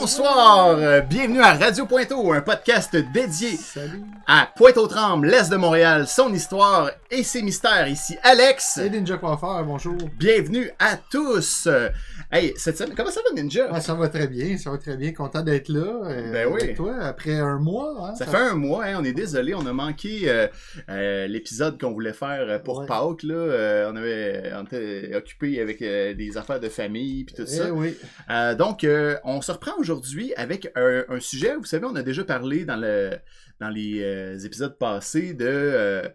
Bonsoir, bienvenue à Radio Pointeau, un podcast dédié à Pointe-aux-Trembles, l'Est de Montréal, son histoire et ses mystères. Ici Alex. Et Ninja Coiffeur, bonjour. Bienvenue à tous. Hey, cette semaine, comment ça va Ninja? Ah, ça va très bien, content d'être là avec toi après un mois. Hein, ça fait un mois, hein, on est désolé, on a manqué l'épisode qu'on voulait faire pour Pâques. Là. On était occupé avec des affaires de famille puis tout ça. Oui. Donc, on se reprend aujourd'hui avec un sujet. Vous savez, on a déjà parlé dans les épisodes passés de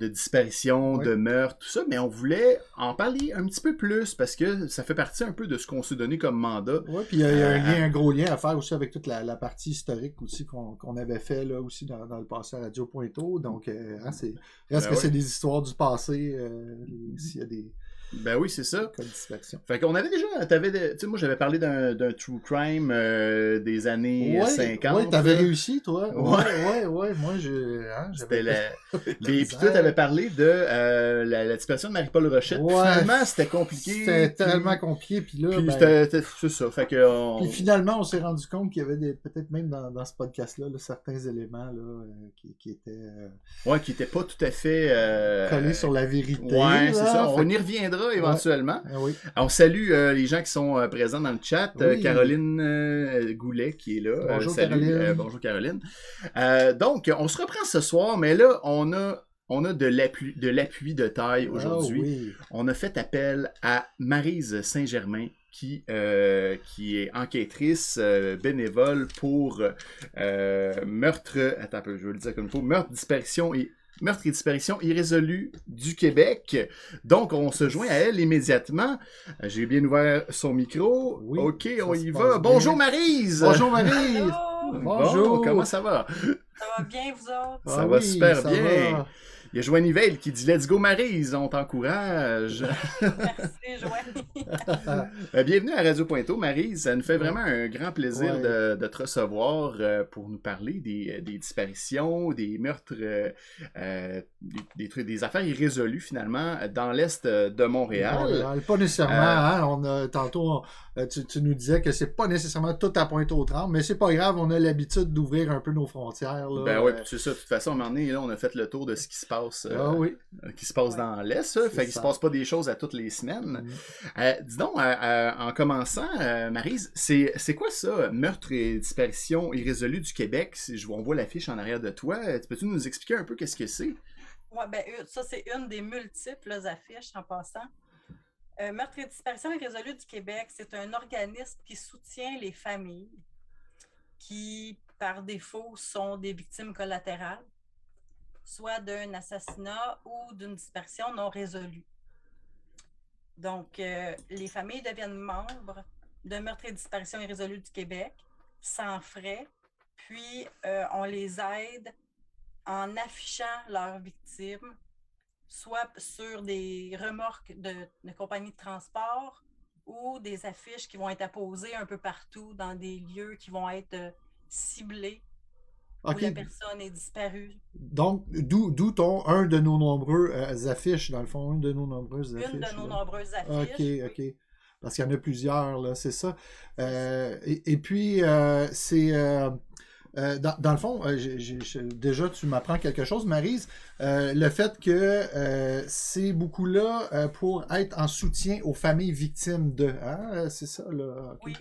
disparition, de meurtre, tout ça, mais on voulait en parler un petit peu plus parce que ça fait partie un peu de ce qu'on s'est donné comme mandat. Oui, puis il y a un gros lien à faire aussi avec toute la partie historique aussi qu'on avait fait là aussi dans le passé à Radio Pointeau. Donc, c'est des histoires du passé, s'il y a des... Ben oui, c'est ça. Comme dispersion. Fait qu'on avait déjà... tu sais, moi, j'avais parlé d'un true crime des années 50. Oui, t'avais réussi, toi. Ouais. Moi, c'était puis toi, t'avais parlé de la disparition de Marie-Paul Rochette. Ouais. Finalement, c'était compliqué. C'était tellement compliqué. Puis là, c'est ça. Fait que Puis finalement, on s'est rendu compte qu'il y avait peut-être même dans ce podcast-là certains éléments là, qui étaient... qui n'étaient pas tout à fait... collés sur la vérité. Ouais, c'est ça. On y reviendra éventuellement. Oui. On salue les gens qui sont présents dans le chat. Oui. Caroline Goulet qui est là. Bonjour salut. Caroline. Bonjour Caroline. Donc, on se reprend ce soir, mais là, on a de l'appui de taille aujourd'hui. Oui. On a fait appel à Maryse Saint-Germain qui est enquêtrice bénévole pour meurtre... Attends un peu, je vais le dire comme il faut. Meurtre et disparition irrésolue du Québec. Donc, on se joint à elle immédiatement. J'ai bien ouvert son micro. Oui, OK, on y va. Bonjour Maryse! Bonjour Maryse! Bonjour! Bon, comment ça va? Ça va bien, vous autres? Ça va super bien. Il y a Joanie Veil qui dit « Let's go Maryse, on t'encourage! » Merci, Joanie! Bienvenue à Radio Pointeau, Maryse. Ça nous fait vraiment un grand plaisir de te recevoir pour nous parler des disparitions, des meurtres, des affaires irrésolues finalement dans l'Est de Montréal. Pas nécessairement. Tantôt, tu nous disais que c'est pas nécessairement tout à Pointe-aux-Trembles, mais c'est pas grave, on a l'habitude d'ouvrir un peu nos frontières. Là, ben oui, c'est ça. De toute façon, à un moment donné, là, on a fait le tour de ce qui se passe. Qui se passe dans l'Est, fait qu'il se passe pas des choses à toutes les semaines. Dis donc, en commençant, Maryse, c'est quoi ça, meurtre et disparition irrésolue du Québec? On voit l'affiche en arrière de toi. Peux-tu nous expliquer un peu qu'est-ce que c'est? Oui, ben ça, c'est une des multiples affiches en passant. Meurtre et disparition irrésolue du Québec, c'est un organisme qui soutient les familles qui, par défaut, sont des victimes collatérales, soit d'un assassinat ou d'une disparition non résolue. Donc, les familles deviennent membres de Meurtre et disparition irrésolue du Québec sans frais, puis on les aide en affichant leurs victimes, soit sur des remorques de compagnies de transport ou des affiches qui vont être apposées un peu partout dans des lieux qui vont être ciblés. Où la personne est disparue. Donc, d'où un de nos nombreux affiches, dans le fond, Une de nos nombreuses affiches. OK. Parce qu'il y en a plusieurs, là, c'est ça. Et puis, c'est... dans le fond, déjà, tu m'apprends quelque chose, Maryse. Le fait que c'est beaucoup là pour être en soutien aux familles victimes de... Hein? C'est ça, là? Okay. Oui,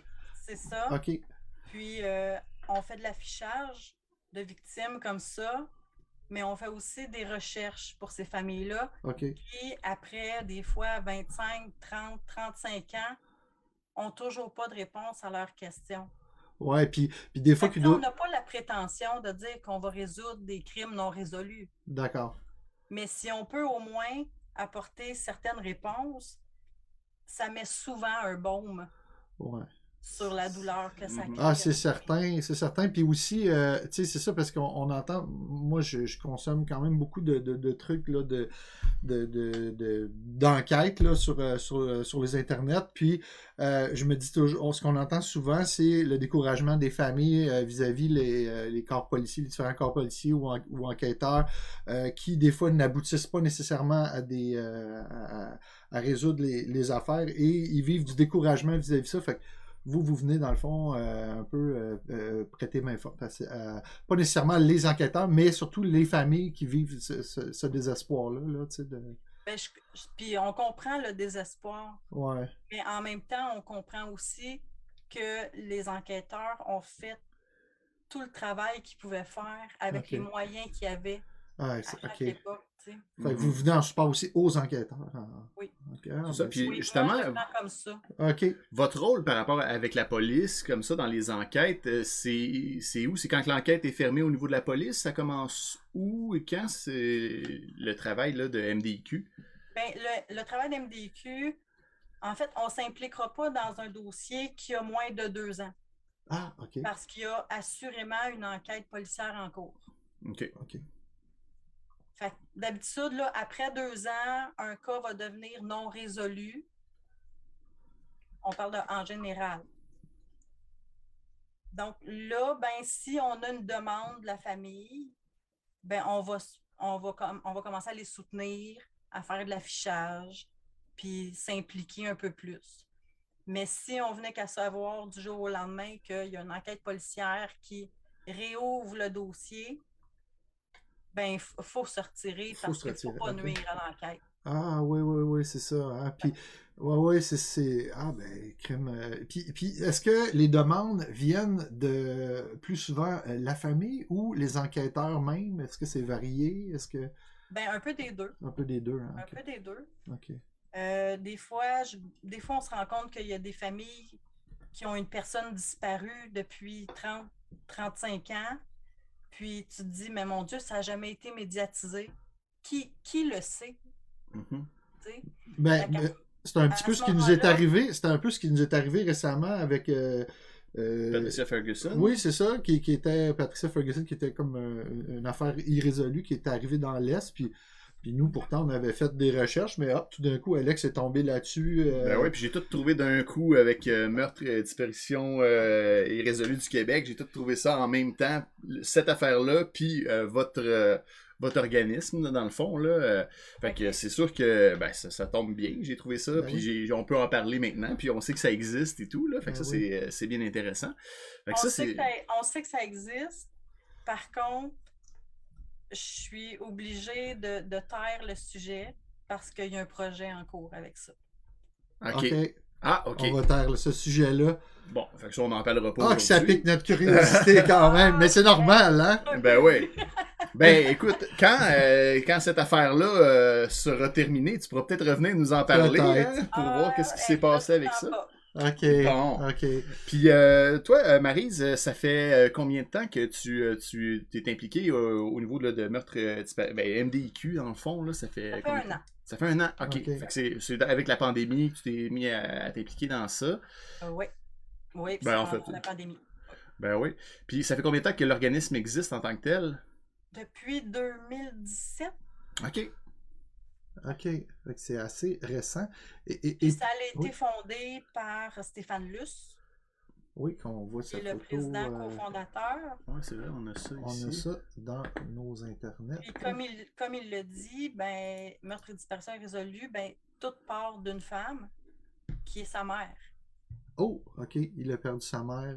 c'est ça. OK. Puis, on fait de l'affichage de victimes comme ça, mais on fait aussi des recherches pour ces familles-là. OK. Puis après, des fois, 25, 30, 35 ans, on n'a toujours pas de réponse à leurs questions. Ouais, puis des fois... On n'a pas la prétention de dire qu'on va résoudre des crimes non résolus. D'accord. Mais si on peut au moins apporter certaines réponses, ça met souvent un baume. Ouais. Sur la douleur que ça crée. Ah, c'est certain. Puis aussi, tu sais, c'est ça parce qu'on entend, moi, je consomme quand même beaucoup de trucs, là, d'enquêtes, là, sur les internets. Puis, je me dis toujours, ce qu'on entend souvent, c'est le découragement des familles vis-à-vis les corps policiers, les différents corps policiers ou enquêteurs, qui, des fois, n'aboutissent pas nécessairement à résoudre les affaires et ils vivent du découragement vis-à-vis de ça. Fait que vous venez dans le fond un peu prêter main forte. Pas nécessairement les enquêteurs, mais surtout les familles qui vivent ce désespoir-là. Là, tu sais, Ben, puis on comprend le désespoir, Ouais. mais en même temps, on comprend aussi que les enquêteurs ont fait tout le travail qu'ils pouvaient faire avec Ok. les moyens qu'il y avait Ah, à c'est- chaque ok. époque. Tu sais. Fait que vous venez en support aussi aux enquêteurs. Oui. Ok, C'est ça, ben, puis Oui, justement, moi, je le prends comme ça. OK. votre rôle par rapport avec la police, comme ça, dans les enquêtes, c'est où? C'est quand que l'enquête est fermée au niveau de la police? Ça commence où et quand? C'est le travail là, de MDIQ? Ben, le travail d'MDQ, en fait, on ne s'impliquera pas dans un dossier qui a moins de 2 ans Ah, OK. parce qu'il y a assurément une enquête policière en cours. OK. OK. Fait que d'habitude, là, après 2 ans, un cas va devenir non résolu. On parle en général. Donc là, ben, si on a une demande de la famille, ben, on va commencer à les soutenir, à faire de l'affichage, puis s'impliquer un peu plus. Mais si on venait qu'à savoir du jour au lendemain qu'il y a une enquête policière qui réouvre le dossier, ben, il faut se retirer Faut parce se qu'il ne faut retirer, pas ok. nuire à l'enquête. Ah, oui, c'est ça. Hein. Puis, ouais, c'est... Ah, ben, crime. Puis, est-ce que les demandes viennent de plus souvent la famille ou les enquêteurs même? Est-ce que c'est varié? Est-ce que... Ben, un peu des deux. Un peu des deux, hein? Un OK. peu des deux. OK. Des fois, on se rend compte qu'il y a des familles qui ont une personne disparue depuis 30, 35 ans. Puis tu te dis, mais mon Dieu, ça n'a jamais été médiatisé. Qui le sait? Mhm. Tu sais? Ben, Fait qu'à- c'est un à petit peu ce ce qui nous est moment-là- arrivé. C'était un peu ce qui nous est arrivé récemment avec... Patricia Ferguson? Oui, c'est ça, qui était Patricia Ferguson, qui était comme une affaire irrésolue qui était arrivée dans l'Est, puis nous, pourtant, on avait fait des recherches, mais hop, tout d'un coup, Alex est tombé là-dessus. Ben oui, puis j'ai tout trouvé d'un coup avec meurtre et disparition irrésolue du Québec. J'ai tout trouvé ça en même temps, cette affaire-là, puis votre organisme, là, dans le fond. Là, fait que c'est sûr que ben, ça tombe bien, j'ai trouvé ça, Ben puis on peut en parler maintenant, puis on sait que ça existe et tout. Là, fait que Ben ça, oui. c'est bien intéressant. Fait que on ça, sait c'est... on sait que ça existe. Par contre, je suis obligée de taire le sujet parce qu'il y a un projet en cours avec ça. OK. OK. Ah, OK. On va taire ce sujet-là. Bon, fait que ça, on n'en parlera pas Ah, que ça aujourd'hui. pique notre curiosité quand même, mais c'est normal, hein? Ben oui. Ben écoute, quand cette affaire-là sera terminée, tu pourras peut-être revenir nous en parler Peut-être. hein, pour voir qu'est-ce qui s'est passé avec ça. Pas. OK. Bon. OK. Puis toi, Maryse, ça fait combien de temps que tu t'es impliquée au niveau là, de meurtre ben, MDIQ, dans le fond, là, ça fait Ça fait combien de un temps? an. Ça fait un an, ok. Ok. Fait que c'est avec la pandémie que tu t'es mis à t'impliquer dans ça. Oui. Oui, puis Ben, c'est en fait, pendant la pandémie. Ben oui. Puis ça fait combien de temps que l'organisme existe en tant que tel? Depuis 2017. Ok. OK. Fait que c'est assez récent. Puis ça a été oui. fondé par Stéphane Luce, Oui, qu'on voit qui sa est le photo. président cofondateur. Ouais, c'est vrai, on a ça On ici. a ça dans nos internets. Puis comme il le dit, ben, meurtre et disparition irrésolue, ben, tout part d'une femme qui est sa mère. Oh, OK. Il a perdu sa mère.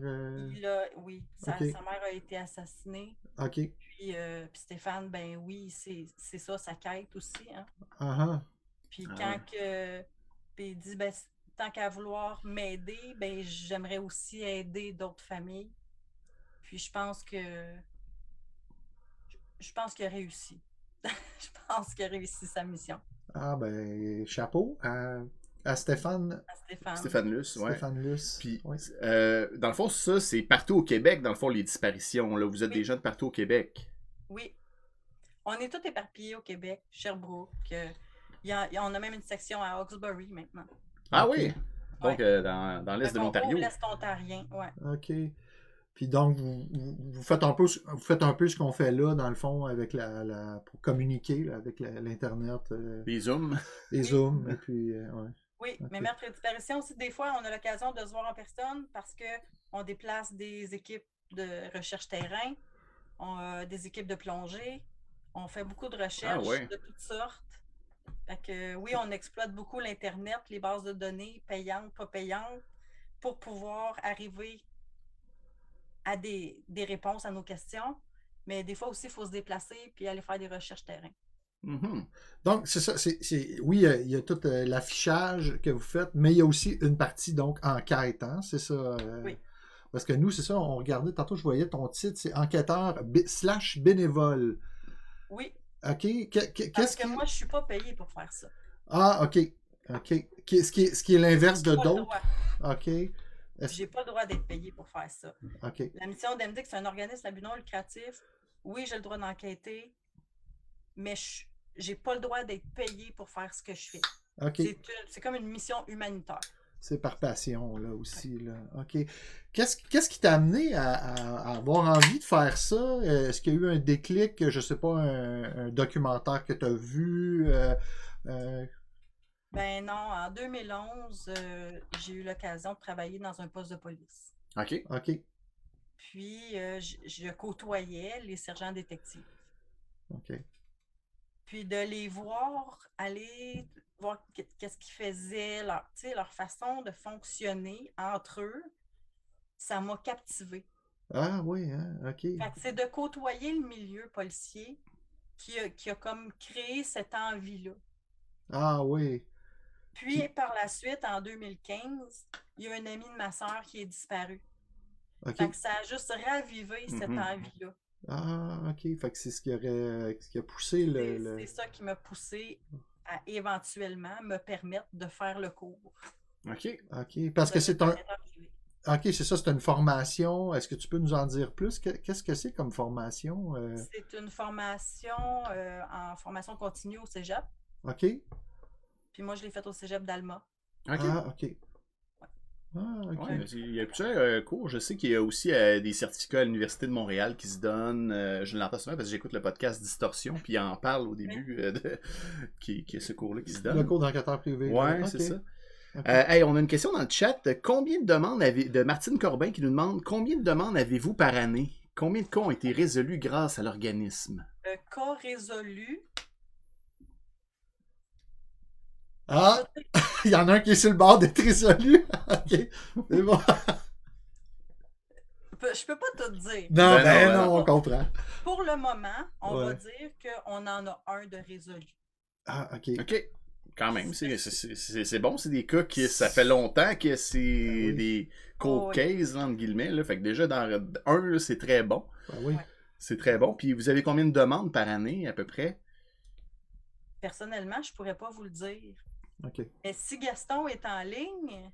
Oui, Ok. sa mère a été assassinée. OK. Puis Stéphane, ben oui, c'est ça sa quête aussi. Hein. Ah Puis Ah quand ouais. que. Puis il dit, ben, tant qu'à vouloir m'aider, ben j'aimerais aussi aider d'autres familles. Puis je pense qu'il a réussi. Je pense qu'il a réussi sa mission Ah, ben, chapeau à Stéphane. à Stéphane. Stéphane Luce, ouais. Stéphane Luce. Puis, Oui. dans le fond, ça, c'est partout au Québec, dans le fond, les disparitions. Là. Vous êtes Oui. des gens de partout au Québec. Oui. On est tous éparpillés au Québec, Sherbrooke. On a même une section à Hawkesbury maintenant. Ah Ok. oui? Donc, dans l'est de On l'Ontario. couvre l'Est ontarien, ouais. OK. Puis donc, vous faites un peu ce qu'on fait là, dans le fond, avec pour communiquer là, avec l'Internet, Les Zooms. les Oui. Zooms, et puis, ouais. Oui, Ok. mais meurtre et disparition aussi, des fois, on a l'occasion de se voir en personne parce qu'on déplace des équipes de recherche terrain, des équipes de plongée. On fait beaucoup de recherches ouais. de toutes sortes. Fait que oui, on exploite beaucoup l'Internet, les bases de données payantes, pas payantes. pour pouvoir arriver à des réponses à nos questions. Mais des fois aussi, il faut se déplacer puis aller faire des recherches terrain. Mhm. Donc, c'est ça. Oui, il y a tout l'affichage que vous faites, mais il y a aussi une partie, donc, enquête, hein, c'est ça? Oui. Parce que nous, c'est ça, on regardait, tantôt, je voyais ton titre, c'est enquêteur / bénévole. Oui, OK? parce Qu'est-ce que qui... moi, je ne suis pas payée pour faire ça. Ah, OK. OK. Ce qui est l'inverse de Pas le d'autres? droit. OK. J'ai pas le droit d'être payée pour faire ça. OK. La mission d'MDIC, c'est un organisme à but non lucratif. Oui, j'ai le droit d'enquêter, mais j'ai pas le droit d'être payée pour faire ce que je fais. OK. C'est comme une mission humanitaire. C'est par passion, là, aussi, là. OK. Qu'est-ce qui t'a amené à avoir envie de faire ça? Est-ce qu'il y a eu un déclic, je sais pas, un documentaire que tu as vu? Ben non, en 2011, j'ai eu l'occasion de travailler dans un poste de police. OK. OK. Puis, je côtoyais les sergents détectives. OK. Puis de les voir aller voir qu'est-ce qu'ils faisaient, leur façon de fonctionner entre eux, ça m'a captivée. Ah oui, hein? OK. Fait que c'est de côtoyer le milieu policier qui a comme créé cette envie-là. Ah oui. Puis par la suite, en 2015, il y a un ami de ma sœur qui est disparu. OK. Fait que ça a juste ravivé cette envie-là. Ah, OK. Fait que c'est ce qui a poussé le... C'est ça qui m'a poussé à éventuellement me permettre de faire le cours. OK. OK. Parce que c'est un... OK, c'est ça, c'est une formation. Est-ce que tu peux nous en dire plus? Qu'est-ce que c'est comme formation? C'est une formation en formation continue au cégep. OK. Puis moi, je l'ai faite au cégep d'Alma. OK. Ah, OK. Ah, OK. Ouais, il y a plusieurs cours. Je sais qu'il y a aussi des certificats à l'Université de Montréal qui se donnent. Je l'entends souvent parce que j'écoute le podcast Distorsion, puis il en parle au début qui est ce cours-là qui se donne. Le cours d'enquêteur privé. Ouais, là. c'est OK. ça. OK. Hey, on a une question dans le chat. Combien de demandes de Martine Corbin qui nous demande combien de demandes avez-vous par année? Combien de cas ont été résolus grâce à l'organisme? Cas résolu. Ah! Il y en a un qui est sur le bord d'être résolu. OK. C'est bon. Je peux pas tout dire. Non, Ben non, non. on comprend. Pour le moment, on Ouais. va dire qu'on en a un de résolu. Ah, OK. OK. Quand même, c'est bon. C'est des cas qui, ça fait longtemps que c'est oui. des cold cases, là, entre guillemets. Là. Fait que déjà, dans un, là, c'est très bon. Ben oui. Ouais. C'est très bon. Puis vous avez combien de demandes par année, à peu près? Personnellement, je pourrais pas vous le dire. OK. Mais si Gaston est en ligne,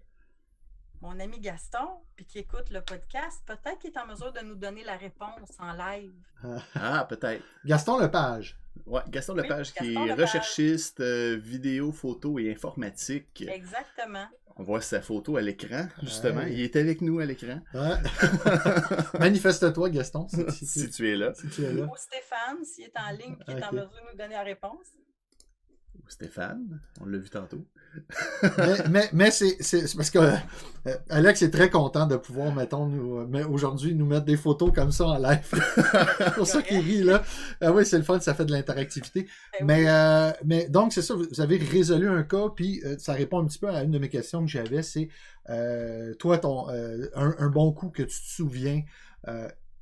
mon ami Gaston, puis qui écoute le podcast, peut-être qu'il est en mesure de nous donner la réponse en live. Ah, peut-être. Gaston Lepage. Ouais, Gaston Lepage, qui Gaston est Lepage. recherchiste vidéo, photo et informatique. Exactement. On voit sa photo à l'écran, justement. Ouais. Il est avec nous à l'écran. Ouais. Manifeste-toi, Gaston, Si tu es là. si tu es là. Ou Stéphane, s'il est en ligne et qu'il est en Ok. mesure de nous donner la réponse. Ou Stéphane, on l'a vu tantôt. mais c'est parce que Alex est très content de pouvoir, mettons, aujourd'hui, nous mettre des photos comme ça en live. C'est pour ça qu'il rit, là. Ah oui, c'est le fun, ça fait de l'interactivité. Ben Mais donc, c'est ça, vous avez résolu un cas, puis ça répond un petit peu à une de mes questions que j'avais, c'est toi, un bon coup que tu te souviens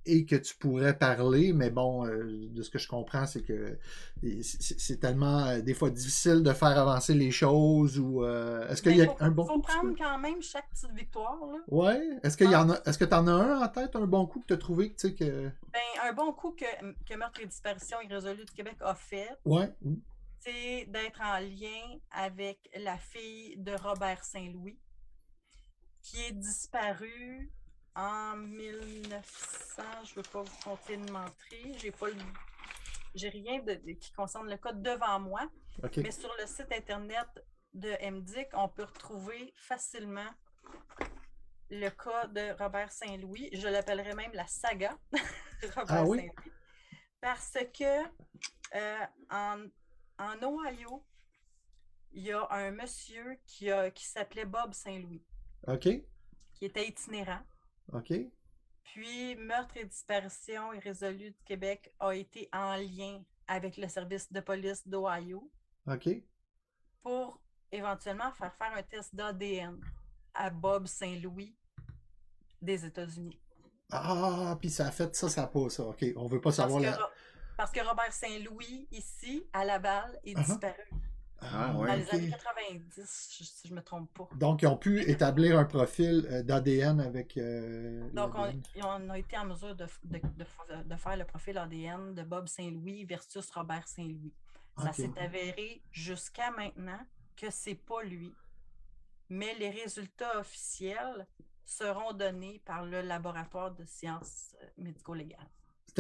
et que tu pourrais parler, mais bon, de ce que je comprends, c'est que c'est tellement, des fois, difficile de faire avancer les choses, ou est-ce qu'il y a un bon coup? Il faut prendre quand même chaque petite victoire, là. Ouais. Est-ce qu'il y en a, est-ce que tu en as un en tête, un bon coup que tu as trouvé, tu sais, que... Ben, un bon coup que Meurtre et Disparition irrésolue du Québec a fait, Ouais. c'est d'être en lien avec la fille de Robert Saint-Louis, qui est disparue en 1900. Je ne veux pas vous compter de mentir. J'ai rien qui concerne le cas devant moi. OK. Mais sur le site internet de MDIC, on peut retrouver facilement le cas de Robert Saint-Louis. Je l'appellerais même la saga Robert oui? Saint-Louis. Parce que en Ohio, il y a un monsieur qui s'appelait Bob Saint-Louis, OK. qui était itinérant. OK. Puis, Meurtre et Disparition irrésolue du Québec a été en lien avec le service de police d'Ohio OK. pour éventuellement faire un test d'ADN à Bob Saint-Louis des États-Unis. Ah, puis ça a fait ça, ça n'a pas ça. OK, on veut pas Parce savoir que, la... parce que Robert Saint-Louis, ici, à Laval, est Ah, disparu Ah, dans ouais. les OK. années 90, si je ne me trompe pas. Donc, ils ont pu établir un profil d'ADN avec Donc, l'ADN. on a été en mesure de faire le profil ADN de Bob Saint-Louis versus Robert Saint-Louis. Ça OK. s'est avéré jusqu'à maintenant que c'est pas lui, mais les résultats officiels seront donnés par le laboratoire de sciences médico-légales.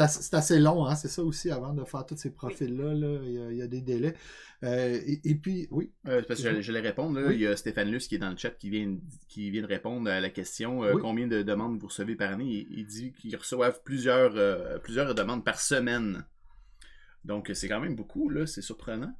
C'est assez long, hein, c'est ça aussi, avant de faire tous ces Oui. profils-là, là, il y a des délais. Et puis, oui. Parce que j'allais répondre, là, Oui. il y a Stéphane Luce qui est dans le chat qui vient de répondre à la question Oui. combien de demandes vous recevez par année. Il dit qu'ils reçoivent plusieurs demandes par semaine. Donc c'est quand même beaucoup, là, c'est surprenant.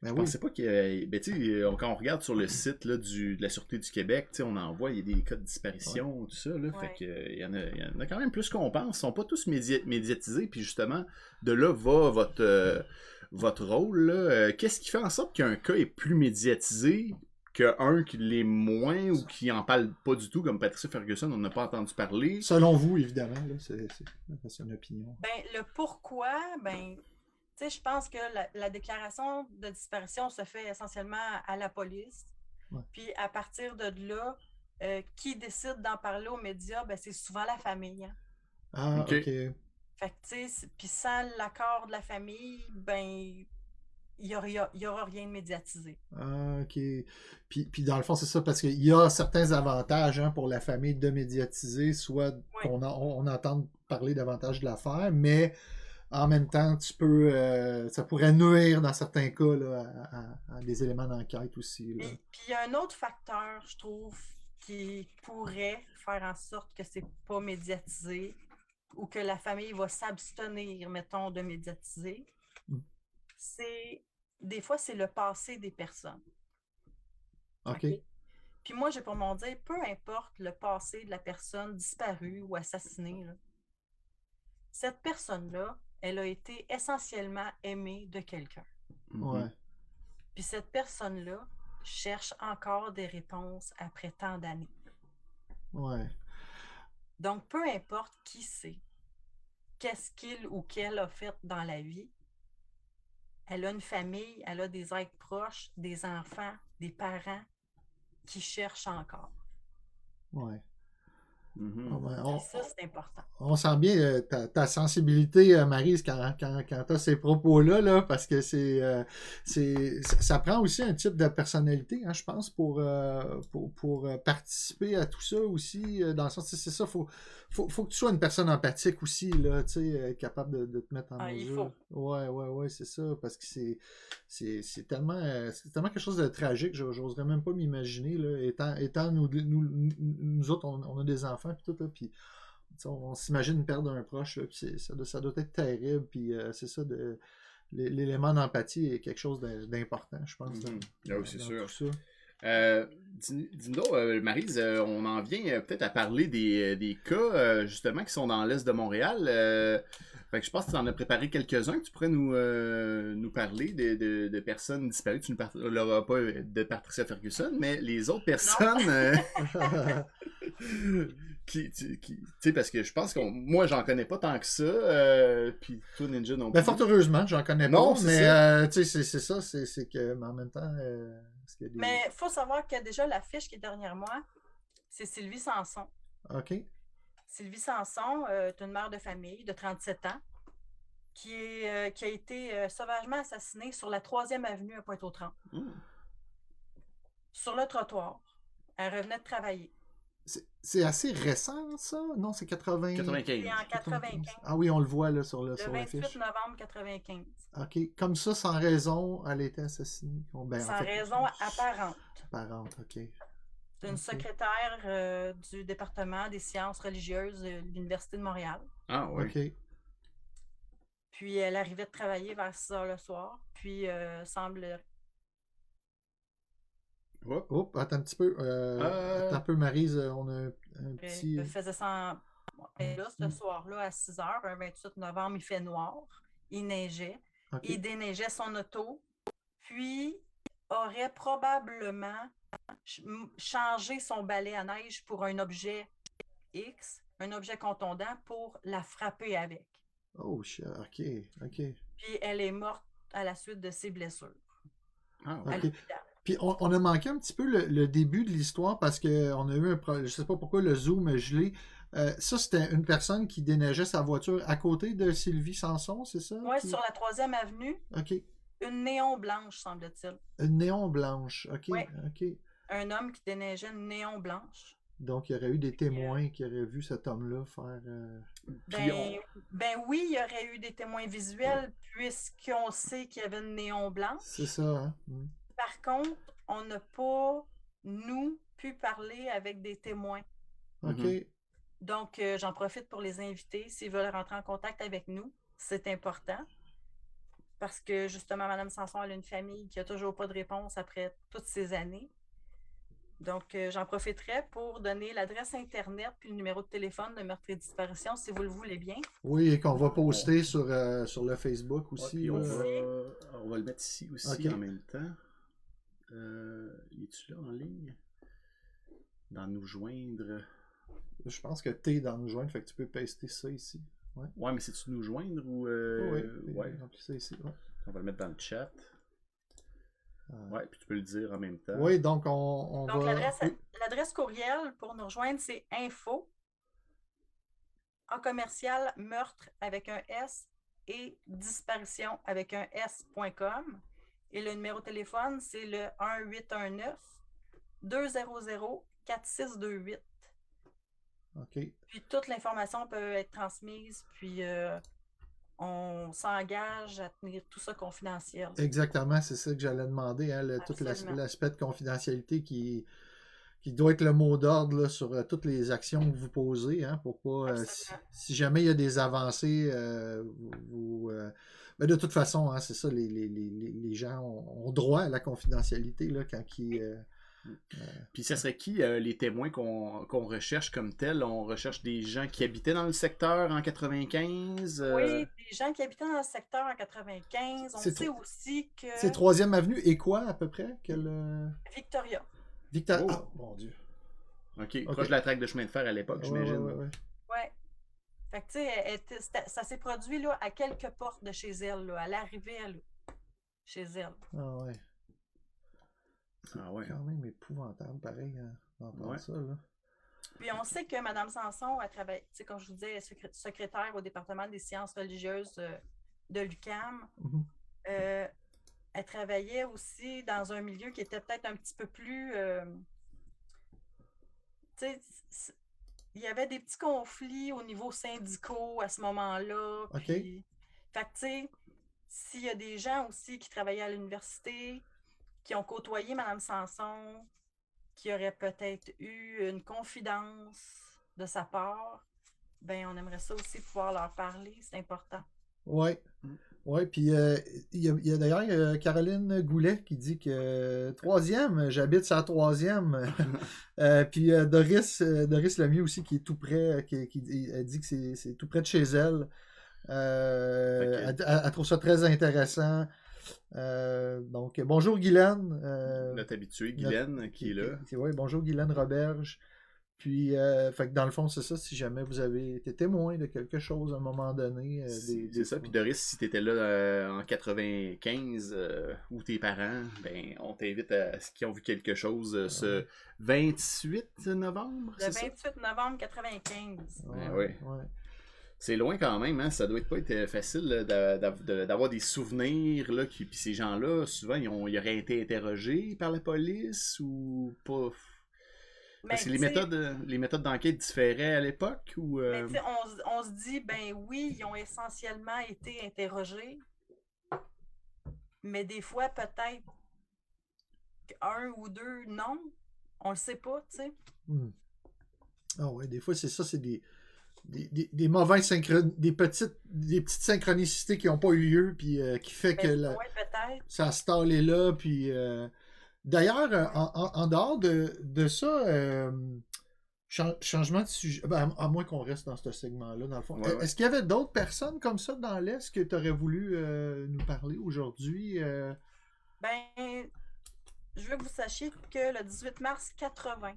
Ben Je oui. pensais pas qu'il y ait... Ben, tu sais, quand on regarde sur le site là, de la Sûreté du Québec, tu sais, on en voit, il y a des cas de disparition, tout ça. Là, Ouais. Fait que, il y en a quand même plus qu'on pense. Ils sont pas tous médiatisés. Puis justement, de là va votre rôle. Là. Qu'est-ce qui fait en sorte qu'un cas est plus médiatisé qu'un qui l'est moins ou qui en parle pas du tout, comme Patricia Ferguson, on n'a pas entendu parler? Selon vous, évidemment, là, c'est une opinion. Ben, le pourquoi, ben, tu sais, je pense que la déclaration de disparition se fait essentiellement à la police. Ouais. Puis à partir de là, qui décide d'en parler aux médias, ben, c'est souvent la famille. Hein. Ah, OK. OK. Fait que, tu sais, puis sans l'accord de la famille, ben, il y aura rien de médiatisé. Ah, OK. Puis dans le fond, c'est ça, parce qu'il y a certains avantages hein, pour la famille de médiatiser, soit Oui. qu'on on entende parler davantage de l'affaire, mais en même temps, ça pourrait nuire dans certains cas là, à des éléments d'enquête aussi. Là. Puis il y a un autre facteur, je trouve, qui pourrait faire en sorte que c'est pas médiatisé ou que la famille va s'abstenir, mettons, de médiatiser. Des fois, c'est le passé des personnes. OK. Puis moi, j'ai pour mon dire, peu importe le passé de la personne disparue ou assassinée, là, cette personne-là, elle a été essentiellement aimée de quelqu'un. Ouais. Puis cette personne-là cherche encore des réponses après tant d'années. Ouais. Donc, peu importe qui c'est, qu'est-ce qu'il ou qu'elle a fait dans la vie, elle a une famille, elle a des êtres proches, des enfants, des parents qui cherchent encore. Ouais. Puis ça, c'est important. On sent bien ta sensibilité, Maryse, quand tu as ces propos-là, là, parce que ça prend aussi un type de personnalité, hein, je pense, pour participer à tout ça aussi. Dans le sens, c'est ça, faut que tu sois une personne empathique aussi, là, capable de te mettre en mesure. Il faut. Ouais, c'est ça, parce que c'est tellement quelque chose de tragique, j'oserais même pas m'imaginer, là, étant nous autres, on a des enfants, puis tout, là, puis on s'imagine perdre un proche, là, puis ça doit être terrible, puis c'est ça, l'élément d'empathie est quelque chose d'important, je pense. Ah oui, c'est sûr. Tout ça. Dis-nous, Maryse, on en vient peut-être à parler des cas justement qui sont dans l'est de Montréal. Fait que je pense que tu en as préparé quelques-uns que tu pourrais nous parler de personnes disparues. Tu ne parleras pas de Patricia Ferguson, mais les autres personnes tu sais, parce que je pense que moi, j'en connais pas tant que ça. Puis toi, Ninja, non plus. Ben, fort heureusement, j'en connais Non, pas, c'est mais tu sais, c'est ça, c'est que, mais en même temps, qu'il y a des... Mais il faut savoir que déjà, l'affiche qui est derrière moi, c'est Sylvie Sanson. OK. Sylvie Sanson est une mère de famille de 37 ans qui a été sauvagement assassinée sur la 3e avenue à Pointe-aux-Trembles. Sur le trottoir. Elle revenait de travailler. C'est assez récent, ça? Non, c'est 80... 95. C'est en 95. Ah oui, on le voit là, sur Le l'affiche. 28 novembre 95. OK. Comme ça, sans raison, elle a été assassinée. Ben, sans raison apparente. Apparente, OK. C'est une secrétaire du département des sciences religieuses de l'Université de Montréal. Ah oui. OK. Puis elle arrivait de travailler vers 6 heures le soir. Puis semble... Oups, attends un petit peu. Attends un peu, Maryse, on a un petit... Elle faisait ça là, ce soir-là, à 6 heures, un 28 novembre, il fait noir. Il neigeait. Okay. Il déneigeait son auto. Puis aurait probablement changer son balai à neige pour un objet X, un objet contondant, pour la frapper avec. Oh, OK. Puis elle est morte à la suite de ses blessures. Ah, À ouais. OK. l'hôpital. Puis on a manqué un petit peu le début de l'histoire parce qu'on a eu je sais pas pourquoi le Zoom a gelé. Ça, c'était une personne qui déneigeait sa voiture à côté de Sylvie Sanson, c'est ça? Oui, sur la 3e avenue, OK. une néon blanche, semble-t-il. Une néon blanche. OK, Ouais. OK. Un homme qui déneigeait une néon blanche. Donc, il y aurait eu des témoins qui auraient vu cet homme-là faire... Ben oui, il y aurait eu des témoins visuels puisqu'on sait qu'il y avait une néon blanche. C'est ça, hein? Par contre, on n'a pas, nous, pu parler avec des témoins. OK. Donc, j'en profite pour les inviter. S'ils veulent rentrer en contact avec nous, c'est important. Parce que, justement, Mme Sanson, elle a une famille qui n'a toujours pas de réponse après toutes ces années. Donc, j'en profiterai pour donner l'adresse Internet puis le numéro de téléphone de meurtre et disparition, si vous le voulez bien. Oui, et qu'on va poster sur le Facebook aussi. Ouais, on va le mettre ici aussi en même temps. Es-tu là en ligne? Dans nous joindre. Je pense que t'es dans nous joindre, fait que tu peux paster ça ici. Ouais, mais c'est-tu nous joindre ou... Oui, ouais. ça ici. Ouais. On va le mettre dans le chat. Ouais, puis tu peux le dire en même temps. Oui, donc on donc, va... l'adresse courriel pour nous rejoindre, c'est info en commercial meurtre avec un S et disparition avec un S.com. Et le numéro de téléphone, c'est le 1-819-200-4628. OK. Puis toute l'information peut être transmise, puis on s'engage à tenir tout ça confidentiel. Exactement, c'est ça que j'allais demander, hein, tout l'aspect de confidentialité qui doit être le mot d'ordre sur toutes les actions que vous posez, hein, pour pas, si jamais il y a des avancées, mais de toute façon, hein, c'est ça, les gens ont droit à la confidentialité là, quand ils... Puis ça serait qui les témoins qu'on recherche comme tels? On recherche des gens qui habitaient dans le secteur en 95? Oui, des gens qui habitaient dans le secteur en 95. On sait aussi que... C'est 3e avenue et quoi à peu près? Victoria. Victoria. Oh, mon Dieu. OK, proche de la traque de chemin de fer à l'époque, j'imagine. Ouais. Fait que tu sais, ça s'est produit là, à quelques portes de chez elle, là, à l'arrivée chez elle. Ah ouais. C'est quand même épouvantable, pareil, d'entendre ça. Là. Puis on sait que Mme Sanson a travaillé, comme je vous disais, secrétaire au département des sciences religieuses de l'UQAM. Elle travaillait aussi dans un milieu qui était peut-être un petit peu plus... il y avait des petits conflits au niveau syndicaux à ce moment-là. OK. Puis, fait que, tu sais, s'il y a des gens aussi qui travaillaient à l'université, qui ont côtoyé Mme Sanson, qui auraient peut-être eu une confidence de sa part, ben on aimerait ça aussi pouvoir leur parler, c'est important. Oui. Oui, puis il y a d'ailleurs Caroline Goulet qui dit que 3e, j'habite sur la 3e. Puis Doris Lemieux aussi qui est tout près, elle dit que c'est tout près de chez elle. Elle trouve ça très intéressant. Donc, bonjour Guylaine. Notre habituée Guylaine qui est là. Oui, bonjour Guylaine Roberge. Puis, fait que dans le fond, c'est ça, si jamais vous avez été témoin de quelque chose à un moment donné. C'est ça, puis Doris, si tu étais là en 95 ou tes parents, ben on t'invite à ce qu'ils ont vu quelque chose ce 28 novembre, le 28 novembre 95. Oui. C'est loin quand même, hein? Ça doit pas être facile d'avoir des souvenirs, là, puis ces gens-là, souvent, ils auraient été interrogés par la police ou pas? Parce que les méthodes d'enquête différaient à l'époque? Ou on se dit, ben oui, ils ont essentiellement été interrogés, mais des fois, peut-être un ou deux, non. On le sait pas, tu sais. Ah ouais, des fois, c'est ça, c'est des mauvaises des petites synchronicités qui n'ont pas eu lieu, puis qui fait que ça se stallé là, puis... D'ailleurs, en dehors de ça, changement de sujet, à moins qu'on reste dans ce segment-là, dans le fond. Est-ce qu'il y avait d'autres personnes comme ça dans l'Est que tu aurais voulu nous parler aujourd'hui? Ben, je veux que vous sachiez que le 18 mars 80,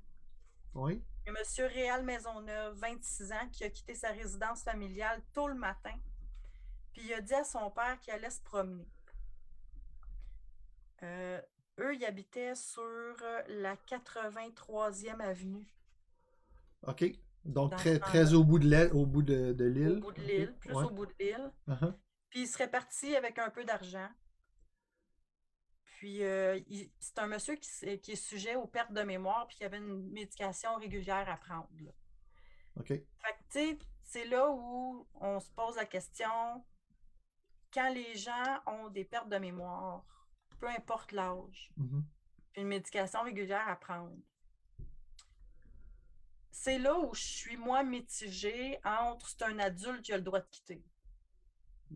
Oui. il y a M. Réal Maisonneuve, 26 ans, qui a quitté sa résidence familiale tôt le matin, puis il a dit à son père qu'il allait se promener. Eux, ils habitaient sur la 83e avenue. OK. Donc, Dans très, ce très temps-là. au bout de l'île. Au bout de l'île. Au bout de l'île, OK. plus Ouais. au bout de l'île. Uh-huh. Puis il serait parti avec un peu d'argent. Puis c'est un monsieur qui est sujet aux pertes de mémoire, puis qui avait une médication régulière à prendre. Là. OK. Fait que, tu sais, c'est là où on se pose la question, quand les gens ont des pertes de mémoire, peu importe l'âge, Mhm. puis une médication régulière à prendre, c'est là où je suis, moi, mitigée entre c'est un adulte qui a le droit de quitter.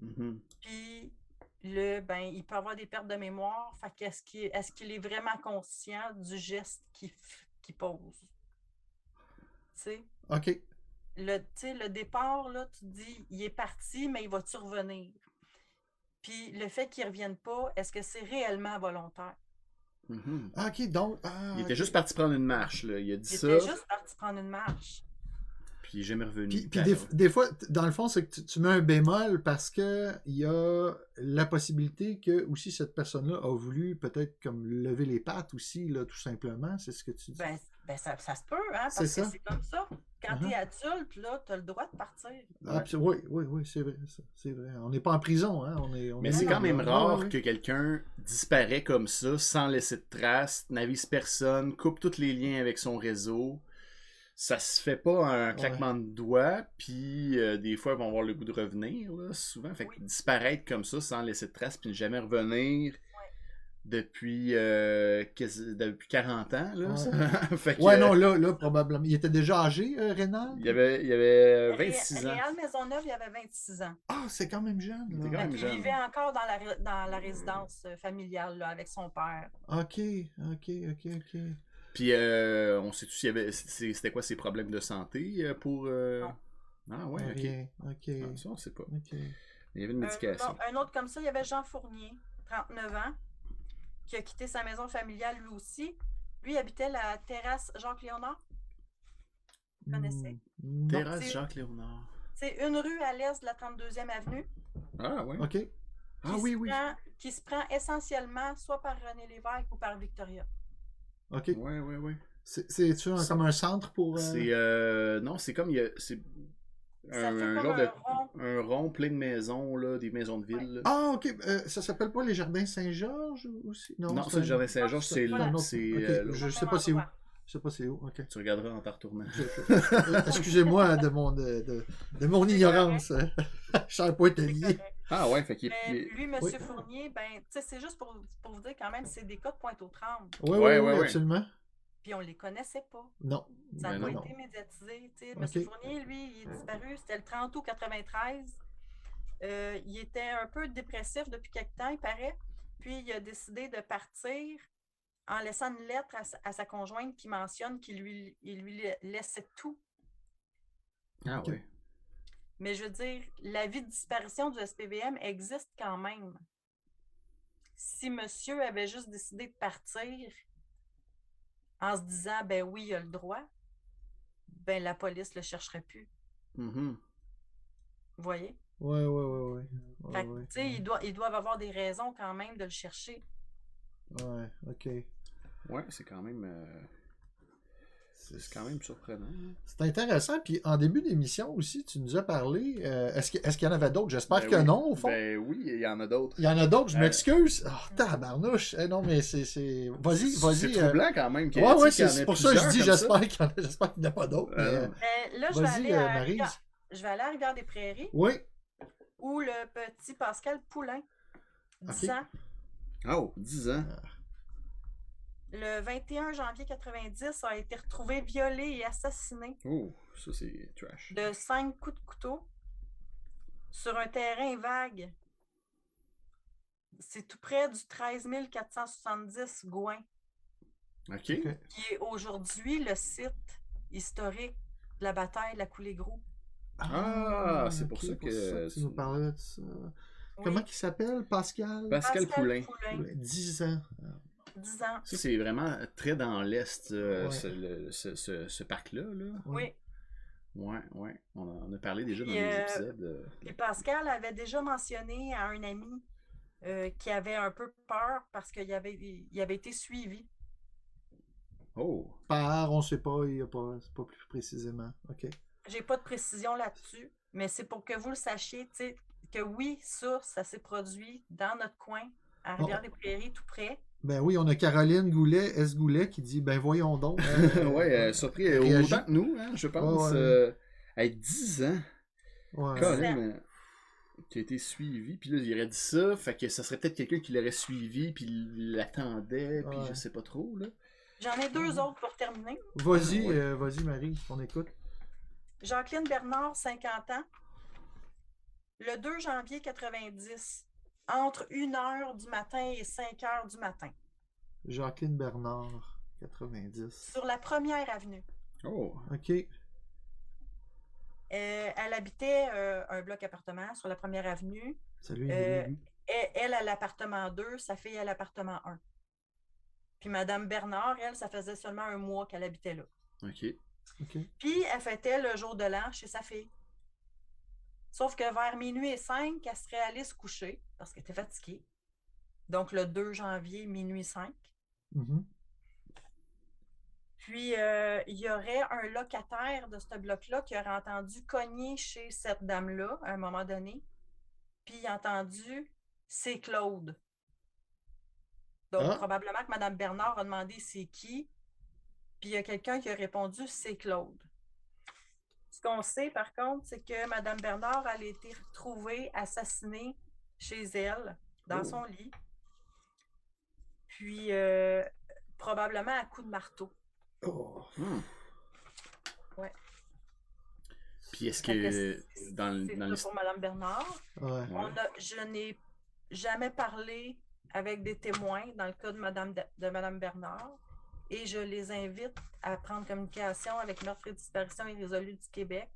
Mhm. Puis, il peut avoir des pertes de mémoire. Fait qu'est-ce qu'il est vraiment conscient du geste qu'il pose? Tu sais? OK. Le départ, là, tu te dis, il est parti, mais il va-tu revenir? Puis le fait qu'il ne revienne pas, est-ce que c'est réellement volontaire? Mhm. OK, donc... Il était OK. juste parti prendre une marche, là. Il a dit Il ça, était juste parti prendre une marche. puis il est jamais revenu. Puis des fois, dans le fond, c'est que tu mets un bémol parce que il y a la possibilité que aussi cette personne-là a voulu peut-être comme lever les pattes aussi, là, tout simplement. C'est ce que tu dis. Ça se peut, hein, C'est parce que ça. c'est comme ça. Quand Uh-huh. tu es adulte, là, tu as le droit de partir. Oui, c'est vrai, ça. C'est vrai. On n'est pas en prison, hein. Mais c'est quand même libre. rare Ouais. que quelqu'un disparaît comme ça, sans laisser de traces, n'avise personne, coupe tous les liens avec son réseau. Ça se fait pas un claquement de doigts, puis des fois, ils vont avoir le goût de revenir, là, souvent. Fait que Oui. disparaître comme ça, sans laisser de traces, puis ne jamais revenir depuis 40 ans, là. Ouais. Ça. Fait que, Ouais, non, là, probablement. Il était déjà âgé, Rénal? il y avait 26 ans. Réal Maisonneuve, il avait 26 ans. Ah, c'est quand même jeune. Il était Là. quand même Il jeune. vivait encore dans la résidence familiale là, avec son père. OK. Puis, on sait-tu s'il y avait. C'était quoi ses problèmes de santé pour. Non. Ah, ouais, ok. Rien. OK. Ah, ça, on sait pas. OK. Il y avait une médication. Un autre comme ça, il y avait Jean Fournier, 39 ans, qui a quitté sa maison familiale lui aussi. Lui, il habitait la terrasse Jacques-Léonard. Vous connaissez? Non. Terrasse c'est- Jacques Léonard. C'est une rue à l'est de la 32e avenue Ah, ouais. OK. Ah oui. qui se prend essentiellement soit par René Lévesque ou par Victoria. OK. Ouais. C'est-tu comme un centre pour... C'est. Non, c'est comme. C'est Ça fait un comme genre un de. rond. Un rond plein de maisons, là, des maisons de ville. Là. Ah, OK. Ça s'appelle pas les Jardins Saint-Georges aussi? Non, ça, le Jardin Saint-Georges, Non, c'est c'est pas là. là. C'est. OK, là. je sais pas c'est où. Je sais pas c'est où. OK. Tu regarderas en t'en retournant. Excusez-moi de mon ignorance. Je savais pas être lié. Ah, ouais, fait qu'il Mais lui, M. Oui. Fournier, c'est juste pour vous dire quand même, c'est des cas de Pointe-aux-Trembles. Oui, Ouais. absolument. Puis on les connaissait pas. Non. Ça n'a Ben pas non. été médiatisé. Tu sais, Ok. M. Fournier, lui, il est disparu. C'était le 30 août 93. Il était un peu dépressif depuis quelque temps, il paraît. Puis il a décidé de partir en laissant une lettre à sa conjointe qui mentionne qu'il lui laissait tout. Ah, Ok. ouais. Mais je veux dire, l'avis de disparition du SPVM existe quand même. Si monsieur avait juste décidé de partir en se disant, ben oui, il a le droit, ben la police le chercherait plus. Mhm. Vous voyez? Ouais. Fait que, tu sais, ils doivent avoir des raisons quand même de le chercher. Ouais, OK. Ouais, c'est quand même. C'est quand même surprenant. Hein. C'est intéressant. Puis en début d'émission aussi, tu nous as parlé. Est-ce qu'il y en avait d'autres? J'espère Ben que oui. non, au fond. Ben oui, il y en a d'autres. Il y en a d'autres, je m'excuse. Oh, tabarnouche. Non, mais c'est. Vas-y. C'est troublant quand même. Ouais, tu sais, qu'il y en c'est ait pour ça que je dis plusieurs comme j'espère qu'il n'y en a pas d'autres. mais, Mais là, je vas-y, vais aller à Maryse. je vais aller à Rivière-des-Prairies Oui. où le petit Pascal Poulain, 10 Ok. ans, Oh, 10 ans. le 21 janvier 90, a été retrouvé violé et assassiné Oh, ça c'est trash. de 5 coups de couteau sur un terrain vague. C'est tout près du 13 470 Gouin, Ok. qui est aujourd'hui le site historique de la bataille de la Coulée-Gros. Ah, c'est pour ça ok, que tu nous parlais de ça. Oui. Comment il s'appelle, Pascal? Pascal Poulain. Poulain. 10 ans. 10 ans. Ça, c'est vraiment très dans l'Est, Ouais. ce parc-là. Là. Oui. Ouais. On en a parlé déjà dans Puis, des épisodes. Puis Pascal avait déjà mentionné à un ami qui avait un peu peur parce qu'il il avait été suivi. Oh! Par, on sait pas, c'est pas plus précisément. OK. J'ai pas de précision là-dessus, mais c'est pour que vous le sachiez, tu sais, que oui, ça s'est produit dans notre coin, à Rivière-des-Prairies, tout près. Ben oui, on a Caroline Goulet, S. Goulet, qui dit, ben voyons donc. Surpris elle autant réagit. que nous, hein, je pense. À 10 ans. Ouais. Colin, qui a été suivi, puis là, il aurait dit ça, fait que ça serait peut-être quelqu'un qui l'aurait suivi, puis l'attendait, puis je sais pas trop, là. J'en ai 2 autres pour terminer. Vas-y, vas-y, Marie, on écoute. Jacqueline Bernard, 50 ans. Le 2 janvier 90, entre 1h du matin et 5h du matin. Jacqueline Bernard, 90. Sur la 1er avenue. Oh! OK. Elle habitait un bloc appartement sur la 1er avenue. Salut, elle à l'appartement 2, sa fille à l'appartement 1. Puis Madame Bernard, elle, ça faisait seulement 1 mois qu'elle habitait là. OK. Puis elle fêtait le jour de l'an chez sa fille. Sauf que vers minuit et 5, elle serait allée se coucher parce qu'elle était fatiguée. Donc le 2 janvier, minuit 5. Mm-hmm. Puis, il y aurait un locataire de ce bloc-là qui aurait entendu cogner chez cette dame-là à un moment donné. Puis, il a entendu « c'est Claude ». Donc, probablement que Mme Bernard a demandé « c'est qui ». Puis, il y a quelqu'un qui a répondu « c'est Claude ». Ce qu'on sait, par contre, c'est que Mme Bernard, elle a été retrouvée assassinée chez elle, dans son lit. Puis, probablement à coups de marteau. Oh. Ouais. Puis est-ce que c'est dans ça pour Mme Bernard. Ouais. Je n'ai jamais parlé avec des témoins dans le cas de Mme Bernard et je les invite à prendre communication avec Meurtres et disparitions irrésolues du Québec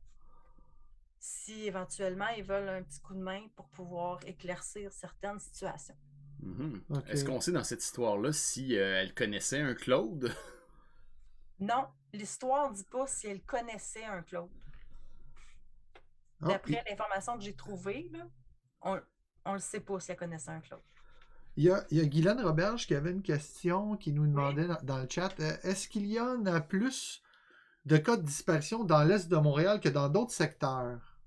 si éventuellement ils veulent un petit coup de main pour pouvoir éclaircir certaines situations. Mm-hmm. Okay. Est-ce qu'on sait dans cette histoire-là si elle connaissait un Claude? Non, l'histoire ne dit pas si elle connaissait un Claude. D'après l'information que j'ai trouvée, là, on ne le sait pas si elle connaissait un Claude. Il y a Guylaine Roberge qui avait une question qui nous demandait dans le chat. Est-ce qu'il y en a plus de cas de disparition dans l'Est de Montréal que dans d'autres secteurs?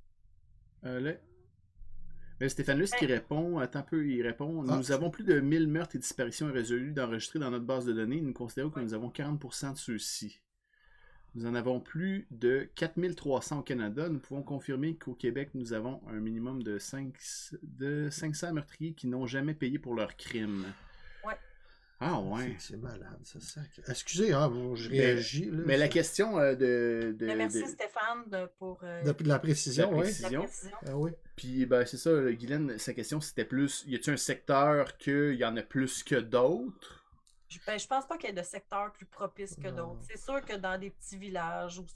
Stéphane Luce qui répond, attends un peu, il répond. Nous avons plus de 1000 meurtres et disparitions irrésolues d'enregistrés dans notre base de données. Nous considérons que nous avons 40% de ceux-ci. Nous en avons plus de 4300 au Canada. Nous pouvons confirmer qu'au Québec, nous avons un minimum de 500 meurtriers qui n'ont jamais payé pour leurs crimes. Ouais. Ah ouais. C'est malade, ça. Excusez, je réagis. Là, mais la question merci Stéphane pour de la précision, oui. Oui. Puis c'est ça, Guylaine, sa question c'était plus, y a-t-il un secteur qu'il y en a plus que d'autres? Je pense pas qu'il y ait de secteur plus propice que d'autres. C'est sûr que dans des petits villages où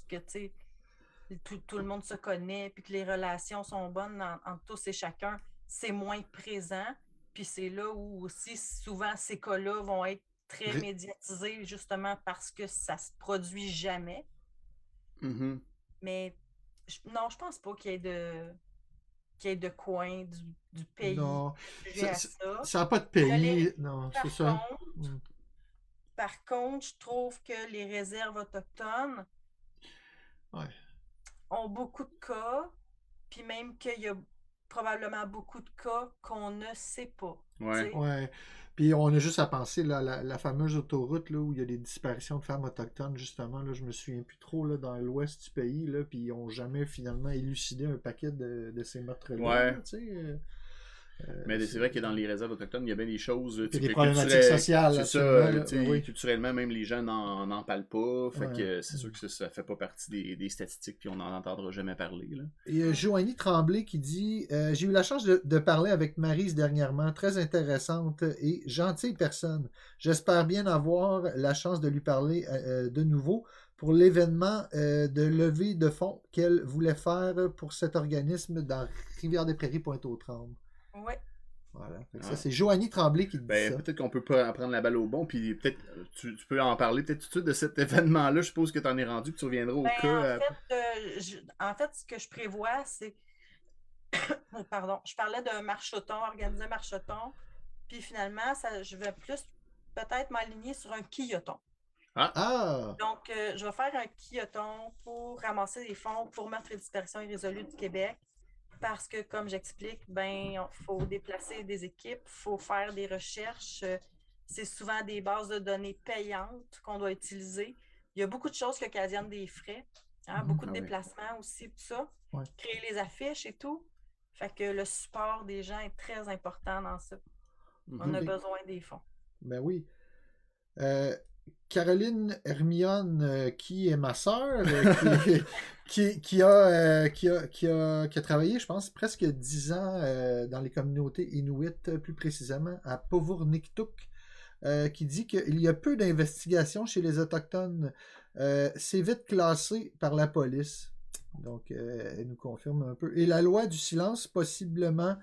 tout le monde se connaît puis que les relations sont bonnes entre tous et chacun, c'est moins présent. Puis c'est là où aussi souvent ces cas-là vont être très médiatisés justement parce que ça se produit jamais. Mm-hmm. Mais non, je pense pas qu'il y ait de coin du pays. Non, ça n'a n'a pas de pays. Non, c'est ça. Par contre, je trouve que les réserves autochtones ont beaucoup de cas, puis même qu'il y a probablement beaucoup de cas qu'on ne sait pas. Ouais. Puis on a juste à penser la fameuse autoroute là, où il y a des disparitions de femmes autochtones, justement. Là, je me souviens plus trop là, dans l'ouest du pays, là, puis ils n'ont jamais finalement élucidé un paquet de ces meurtres-là. Ouais. Mais c'est vrai que dans les réserves autochtones, il y a bien des choses. Il y a des problématiques sociales. C'est ça. Culturellement, même les gens n'en parlent pas. Fait que c'est sûr que ça fait pas partie des statistiques, puis on n'en entendra jamais parler. Là. Et Joanie Tremblay qui dit j'ai eu la chance de parler avec Maryse dernièrement, très intéressante et gentille personne. J'espère bien avoir la chance de lui parler de nouveau pour l'événement de levée de fonds qu'elle voulait faire pour cet organisme dans Rivière-des-Prairies, Pointe-aux-Trembles. Oui. Voilà. Fait que Ah. ça, c'est Joanie Tremblay qui dit Ben, ça. peut-être qu'on peut pas prendre la balle au bon, puis peut-être tu peux en parler peut-être tout de suite de cet événement-là. Je suppose que tu en es rendu, puis tu reviendras au Ben, cas. en fait, ce que je prévois, c'est. Pardon, je parlais d'un marchoton, organiser un marchoton. Puis finalement, je vais plus peut-être m'aligner sur un quilloton. Ah! Donc, je vais faire un quilloton pour ramasser des fonds pour Meurtres et disparitions irrésolues du Québec. Parce que, comme j'explique, ben, il faut déplacer des équipes, il faut faire des recherches. C'est souvent des bases de données payantes qu'on doit utiliser. Il y a beaucoup de choses qui occasionnent des frais. Beaucoup de Ah oui. déplacements aussi, tout ça. Ouais. Créer les affiches et tout. Fait que le support des gens est très important dans ça. On a besoin des fonds. Ben oui. Caroline Hermione, qui est ma sœur, qui a travaillé, je pense, presque 10 ans dans les communautés inuites, plus précisément à Povurniktuk, qui dit qu'il y a peu d'investigations chez les Autochtones. C'est vite classé par la police. Donc, elle nous confirme un peu. Et la loi du silence, possiblement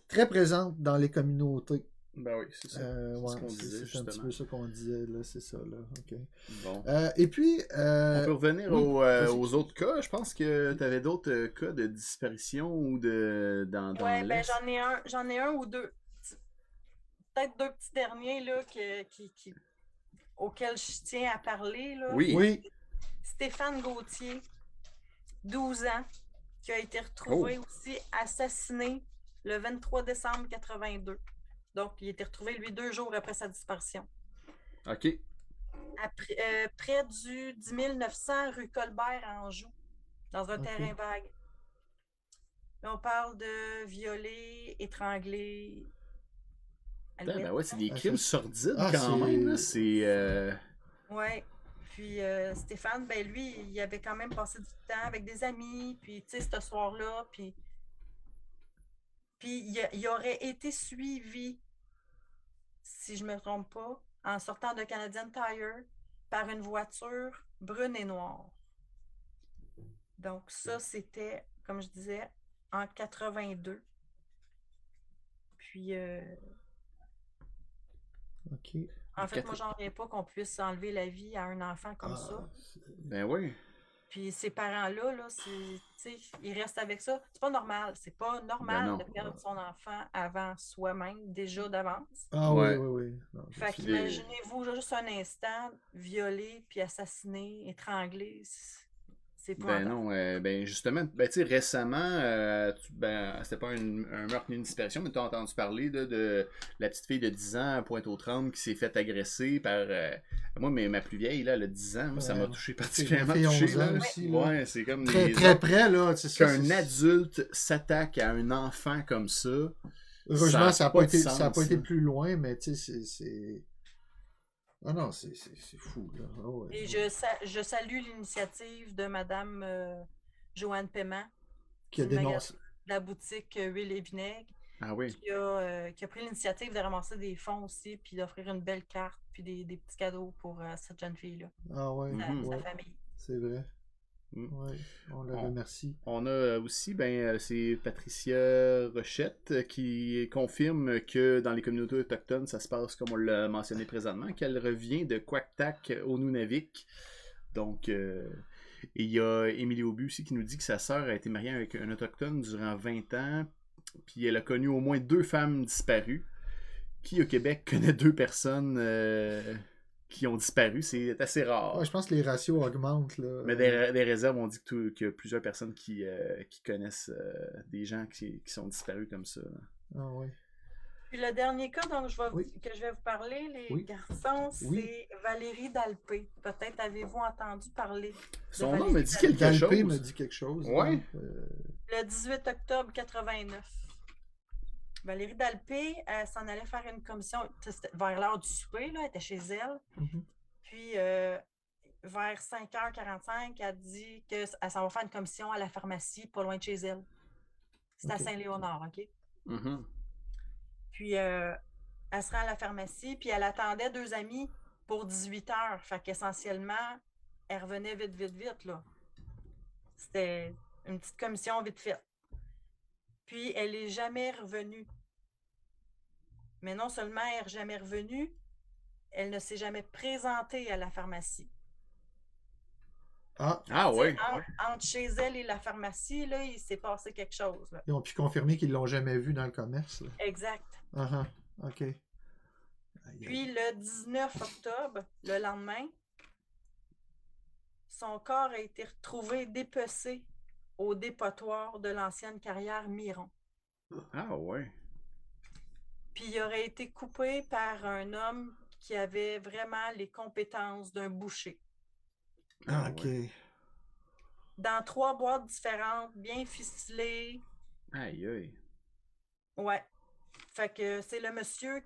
très présente dans les communautés. Ben oui, c'est ça. C'est ce qu'on disait, c'est justement. un petit peu ça qu'on disait, là, c'est ça, là. OK. Bon. Et puis... On peut revenir oui, aux autres cas. Je pense que tu avais d'autres cas de disparition ou dans Oui, ben l'Est. j'en ai un ou deux. Peut-être deux petits derniers là, auxquels je tiens à parler. Là. Oui. Stéphane Gauthier, 12 ans, qui a été retrouvé aussi assassiné le 23 décembre 82. Donc, il a été retrouvé, lui, 2 jours après sa disparition. OK. Près du 10 900 rue Colbert à Anjou, dans un terrain vague. Là, on parle de violer, étrangler. Ben ouais, c'est des crimes sordides quand c'est... même. Là. C'est. Oui. Puis Stéphane, ben lui, il avait quand même passé du temps avec des amis, puis tu sais, ce soir-là, puis il aurait été suivi, si je ne me trompe pas, en sortant de Canadian Tire, par une voiture brune et noire. Donc ça, c'était, comme je disais, en 82. Puis... OK. En fait, moi, j'en reviens pas qu'on puisse enlever la vie à un enfant comme ça. Ben oui. Puis ces parents-là, là, ils restent avec ça. C'est pas normal. C'est pas normal de perdre son enfant avant soi-même, déjà d'avance. Ah ouais. oui. Non, fait qu'imaginez-vous juste un instant, violer, puis assassiner, étrangler. C'est pas Ben non, ben justement, ben tu sais, récemment, c'était pas un meurtre ni une disparition, mais tu as entendu parler de la petite fille de 10 ans à Pointe-aux-Trembles qui s'est fait agresser par... moi, ma plus vieille, là, elle a 10 ans, moi, ça m'a touché particulièrement. Ouais, c'est comme très près, là. Qu'un adulte s'attaque à un enfant comme ça. Heureusement, ça n'a pas été plus loin, mais tu sais, c'est... Ah non, c'est fou, là. Oh, ouais, et je salue l'initiative de Mme Joanne Paiement, qui a dénoncé la boutique Huile et Vinaigre, qui a pris l'initiative de ramasser des fonds aussi, puis d'offrir une belle carte, puis des petits cadeaux pour cette jeune fille-là. Ah ouais, sa famille. C'est vrai. Ouais, on le remercie. On a aussi, c'est Patricia Rochette qui confirme que dans les communautés autochtones, ça se passe comme on l'a mentionné présentement, qu'elle revient de Quactac au Nunavik. Donc, il y a Émilie Aubu aussi qui nous dit que sa sœur a été mariée avec un autochtone durant 20 ans, puis elle a connu au moins 2 femmes disparues. Qui au Québec connaît 2 personnes qui ont disparu, c'est assez rare. Ouais, je pense que les ratios augmentent. Là. Mais des réserves ont dit qu'il y a plusieurs personnes qui connaissent des gens qui sont disparus comme ça. Ah ouais. Puis le dernier cas que je vais vous parler, les garçons, c'est Valérie Dalpé. Peut-être avez-vous entendu parler. Son nom me dit quelque chose. Dalpé me dit quelque chose. Ouais. Le 18 octobre 89. Valérie Dalpé, elle s'en allait faire une commission vers l'heure du souper, là, elle était chez elle. Puis, vers 5h45, elle dit qu'elle s'en va faire une commission à la pharmacie, pas loin de chez elle. C'est à Saint-Léonard, OK? Puis, elle se rend à la pharmacie, puis elle attendait 2 amis pour 18h. Fait qu'essentiellement, elle revenait vite, là. C'était une petite commission vite faite. Puis, elle n'est jamais revenue. Mais non seulement elle n'est jamais revenue, elle ne s'est jamais présentée à la pharmacie. Ah, Ah ouais. Entre chez elle et la pharmacie, là, il s'est passé quelque chose. Là. ils ont pu confirmer qu'ils l'ont jamais vu dans le commerce. Là. Exact. Ah, OK. Aïe, aïe. Puis le 19 octobre, le lendemain, son corps a été retrouvé dépecé au dépotoir de l'ancienne carrière Miron. Ah ouais. Puis il aurait été coupé par un homme qui avait vraiment les compétences d'un boucher. Ah, OK. ouais. Dans 3 boîtes différentes, bien ficelées. Aïe aïe. Ouais. Fait que c'est le monsieur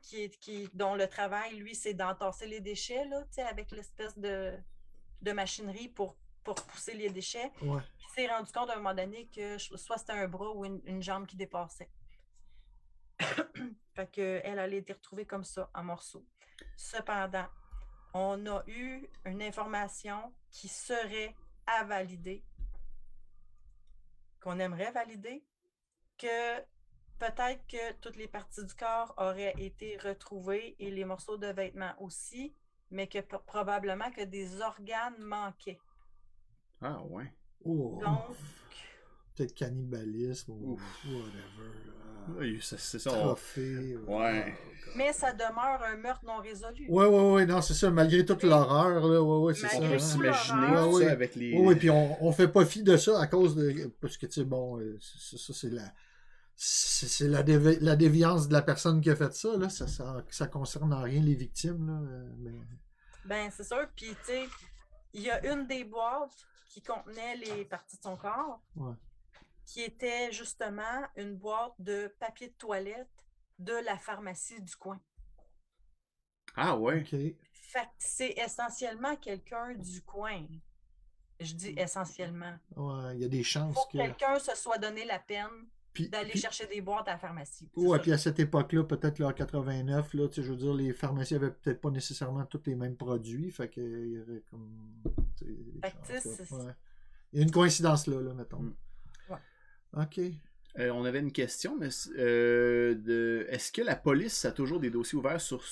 dont le travail, lui, c'est d'entasser les déchets, là, tu sais, avec l'espèce de machinerie pour pousser les déchets. Ouais. Il s'est rendu compte à un moment donné que soit c'était un bras ou une jambe qui dépassait. Fait qu'elle allait été retrouvée comme ça, en morceaux. Cependant, on a eu une information qui serait à valider, qu'on aimerait valider, que peut-être que toutes les parties du corps auraient été retrouvées et les morceaux de vêtements aussi, mais que probablement que des organes manquaient. Ah ouais. Oh. Donc, Peut-être cannibalisme ou Ouf. whatever. Oui, c'est ça. Trophée. Ouais. mais ça demeure un meurtre non résolu. Ouais, non, c'est ça. Malgré toute l'horreur, là, ouais, c'est ça. Malgré On peut tout s'imaginer l'horreur. tout Ouais, ça avec les. Oui, puis on fait pas fi de ça à cause de. Parce que, tu sais, bon, ça, c'est la. C'est la déviance de la personne qui a fait ça, là. Ça concerne en rien les victimes, là. Mais... Ben, c'est sûr. Puis, tu sais, il y a une des boîtes qui contenait les parties de son corps, Ouais. qui était justement une boîte de papier de toilette de la pharmacie du coin. Ah ouais. OK. Fait que c'est essentiellement quelqu'un du coin. Je dis essentiellement. Ouais, il y a des Il chances faut que que. quelqu'un se soit donné la peine Puis, d'aller puis- chercher des boîtes à la pharmacie. C'est Ouais, ça. puis à cette époque-là, peut-être là, en 89, là, tu sais, je veux dire, les pharmacies avaient peut-être pas nécessairement tous les mêmes produits, fait qu'il y aurait comme. Tu sais, des Fait que, tu sais, chances, c'est- là. Ouais. Il y a une coïncidence là, mettons. Mm. Ouais. OK. On avait une question, mais est-ce que la police a toujours des dossiers ouverts sur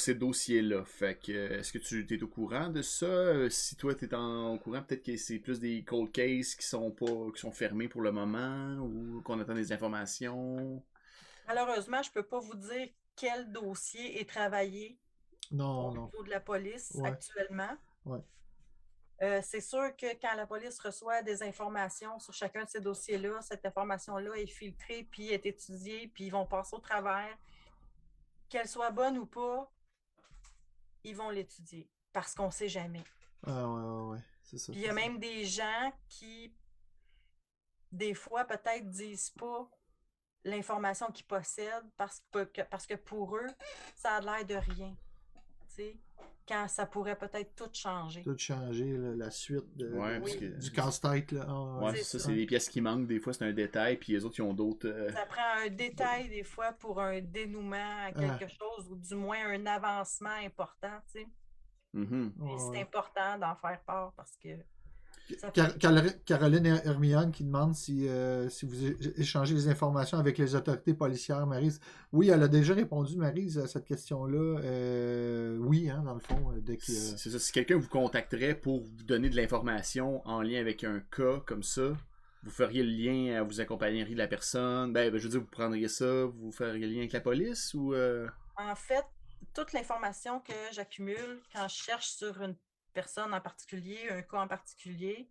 ces dossiers-là? Fait que, est-ce que tu es au courant de ça? Si toi, tu es au courant, peut-être que c'est plus des cold cases qui sont fermés pour le moment ou qu'on attend des informations. Malheureusement, je ne peux pas vous dire quel dossier est travaillé Non, au non. niveau de la police Ouais. actuellement. Ouais. C'est sûr que quand la police reçoit des informations sur chacun de ces dossiers-là, cette information-là est filtrée, puis est étudiée, puis ils vont passer au travers. Qu'elle soit bonne ou pas, ils vont l'étudier parce qu'on ne sait jamais. Ah, ouais, c'est ça. Puis il y a même des gens qui, des fois, peut-être disent pas l'information qu'ils possèdent parce que pour eux, ça a l'air de rien. T'sais, quand ça pourrait peut-être tout changer. Tout changer, là, la suite Ouais, parce que. du casse-tête. Là. Ah, Ouais, C'est ça, ça. c'est des pièces qui manquent. Des fois, c'est un détail, puis les autres, ils ont d'autres. Ça prend un détail des fois pour un dénouement à quelque chose ou du moins un avancement important. Tu sais. Mhm. Et c'est important d'en faire part parce que ça Caroline Hermione qui demande si vous échangez les informations avec les autorités policières, Maryse. Oui, elle a déjà répondu, Maryse, à cette question-là. Oui, hein, dans le fond, dès que... C'est ça. Si quelqu'un vous contacterait pour vous donner de l'information en lien avec un cas comme ça, vous feriez le lien, vous accompagneriez la personne. Ben, je veux dire, vous prendriez ça, vous feriez le lien avec la police ou. En fait, toute l'information que j'accumule quand je cherche sur une personne en particulier, un cas en particulier,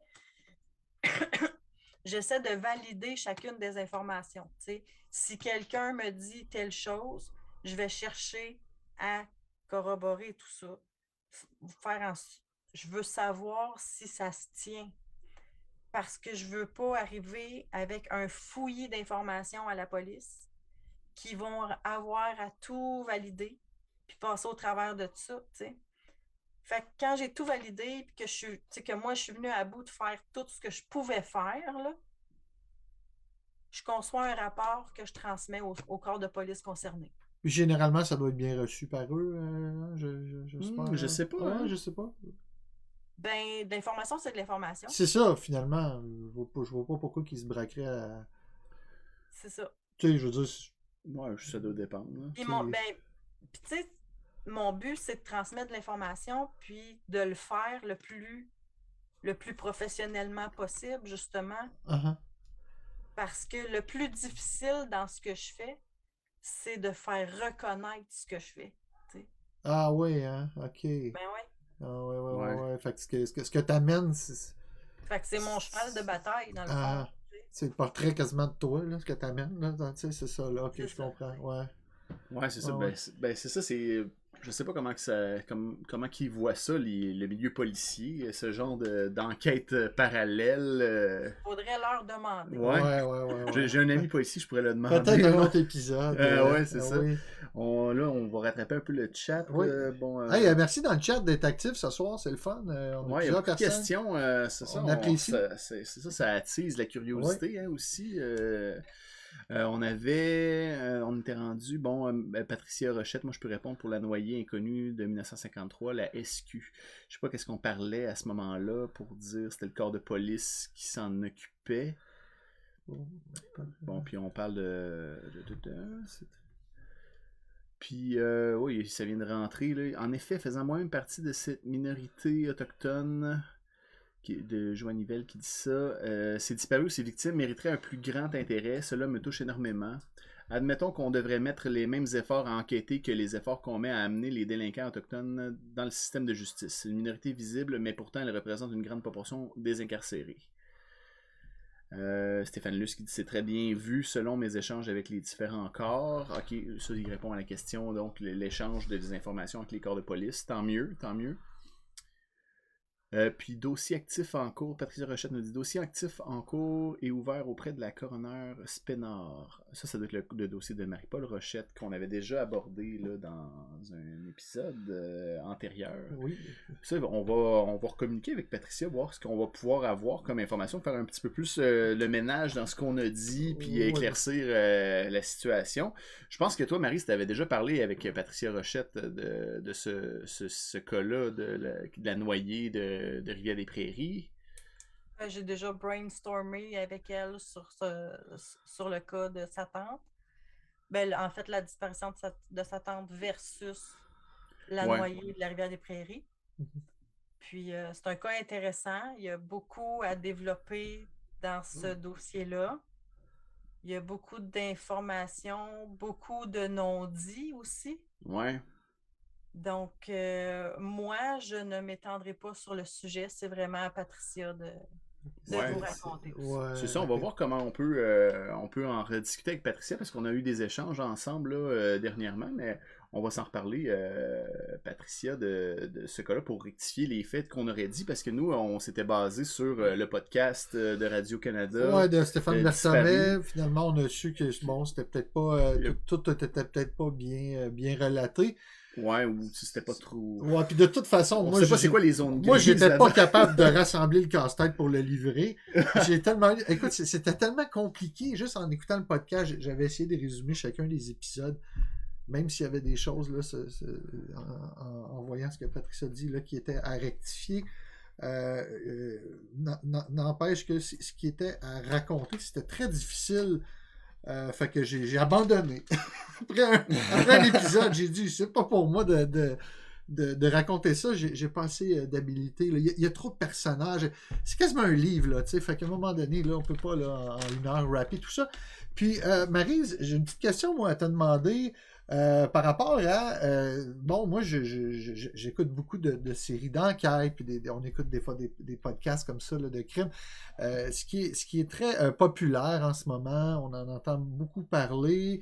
j'essaie de valider chacune des informations. T'sais. Si quelqu'un me dit telle chose, je vais chercher à corroborer tout ça. Je veux savoir si ça se tient. Parce que je ne veux pas arriver avec un fouillis d'informations à la police qui vont avoir à tout valider puis passer au travers de ça, tu sais. Fait que quand j'ai tout validé puis que moi, je suis venue à bout de faire tout ce que je pouvais faire, là, je conçois un rapport que je transmets au corps de police concerné. Puis généralement, ça doit être bien reçu par eux, j'espère. Je sais pas. Hein? Je sais pas. Ben, l'information, c'est de l'information. C'est ça, finalement. Je vois pas pourquoi ils se braqueraient à... C'est ça. Tu sais, je veux dire, Ouais, ça doit dépendre. Là. Puis, puis tu sais, mon but, c'est de transmettre de l'information, puis de le faire le plus professionnellement possible, justement. Parce que le plus difficile dans ce que je fais, c'est de faire reconnaître ce que je fais. T'sais. Ah oui, hein? OK. Ben oui. Ah ouais. Fait que ce que t'amènes, Fait que c'est mon cheval de bataille, dans le fond. C'est le portrait quasiment de toi, là, ce que t'amènes, là. C'est ça, là. OK, je comprends. Ouais. Ouais, c'est ça. C'est ça, c'est... Je sais pas comment qu'ils voient ça, le milieu policier, ce genre d'enquête parallèle. Faudrait leur demander. Ouais. J'ai un ami policier, je pourrais le demander. Peut-être un autre épisode. Ouais, c'est ça. Oui. Là, on va rattraper un peu le chat. Oui. Merci dans le chat d'être actif ce soir, c'est le fun. On a plusieurs questions. C'est ça. On apprécie. Ça attise la curiosité aussi. On était rendu, Patricia Rochette, moi je peux répondre pour La Noyée inconnue de 1953, la SQ. Je sais pas qu'est-ce qu'on parlait à ce moment-là pour dire c'était le corps de police qui s'en occupait. Bon, puis on parle Puis, oui, ça vient de rentrer. Là. En effet, faisant moi-même partie de cette minorité autochtone de Joannivelle qui dit ça, ces disparus ou ces victimes mériteraient un plus grand intérêt. Cela me touche énormément. Admettons qu'on devrait mettre les mêmes efforts à enquêter que les efforts qu'on met à amener les délinquants autochtones dans le système de justice. C'est une minorité visible, mais pourtant elle représente une grande proportion des incarcérés. Stéphane Luce qui dit c'est très bien vu selon mes échanges avec les différents corps. Ok, ça il répond à la question, donc l'échange des informations avec les corps de police. Tant mieux. Puis dossier actif en cours, Patricia Rochette nous dit dossier actif en cours et ouvert auprès de la coroner Spénard. Ça doit être le dossier de Marie-Paul Rochette qu'on avait déjà abordé là, dans un épisode antérieur. Oui. Ça, on va recommuniquer avec Patricia, voir ce qu'on va pouvoir avoir comme information, faire un petit peu plus le ménage dans ce qu'on a dit, puis éclaircir la situation. Je pense que toi, Marie, tu avais déjà parlé avec Patricia Rochette de ce cas-là, de la noyée de Rivière-des-Prairies. J'ai déjà brainstormé avec elle sur le cas de sa tante. En fait, la disparition de sa tante versus la noyée de la Rivière-des-Prairies. Puis, c'est un cas intéressant. Il y a beaucoup à développer dans ce dossier-là. Il y a beaucoup d'informations, beaucoup de non-dits aussi. Ouais. Donc, moi, je ne m'étendrai pas sur le sujet. C'est vraiment à Patricia de vous raconter. C'est ça, on va voir comment on peut en rediscuter avec Patricia, parce qu'on a eu des échanges ensemble là, dernièrement, mais on va s'en reparler, Patricia, de ce cas-là pour rectifier les faits qu'on aurait dit, parce que nous, on s'était basé sur le podcast de Radio-Canada. Ouais, de Stéphane Bersamet. Finalement, on a su que c'était peut-être pas... tout était peut-être pas bien relaté. Ouais, ou c'était pas trop... Ouais, puis de toute façon, moi, je sais pas c'est quoi les zones grises. Moi, j'étais pas capable de rassembler le casse-tête pour le livrer. J'ai tellement... Écoute, c'était tellement compliqué. Juste en écoutant le podcast, j'avais essayé de résumer chacun des épisodes, même s'il y avait des choses, là, en voyant ce que Patricia dit, là, qui étaient à rectifier. N'empêche que ce qui était à raconter, c'était très difficile. Fait que j'ai abandonné. après un épisode, j'ai dit, c'est pas pour moi de raconter ça. J'ai pas assez d'habilité. Il y a trop de personnages. C'est quasiment un livre, là, tu sais. Fait qu'à un moment donné, là, on peut pas, là, en une heure, rapper tout ça. Puis, Maryse, j'ai une petite question, moi, à te demander. Par rapport à... moi, j'écoute beaucoup de séries d'enquête, puis on écoute des fois des podcasts comme ça, là, de crimes. Ce qui est très populaire en ce moment, on en entend beaucoup parler.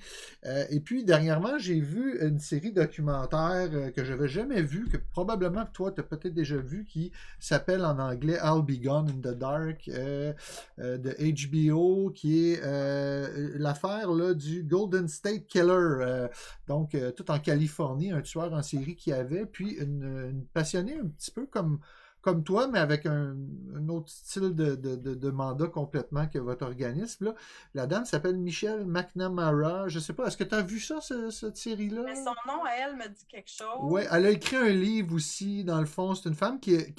Et puis, dernièrement, j'ai vu une série documentaire que je n'avais jamais vue, que probablement toi, tu as peut-être déjà vu, qui s'appelle en anglais I'll Be Gone in the Dark, de HBO, qui est l'affaire là, du Golden State Killer. Donc, tout en Californie, un tueur en série qui avait, puis une passionnée un petit peu comme toi, mais avec un autre style de mandat complètement que votre organisme. Là. La dame s'appelle Michelle McNamara. Je ne sais pas, est-ce que tu as vu ça, cette série-là? Mais son nom à elle me dit quelque chose. Oui, elle a écrit un livre aussi, dans le fond. C'est une femme qui est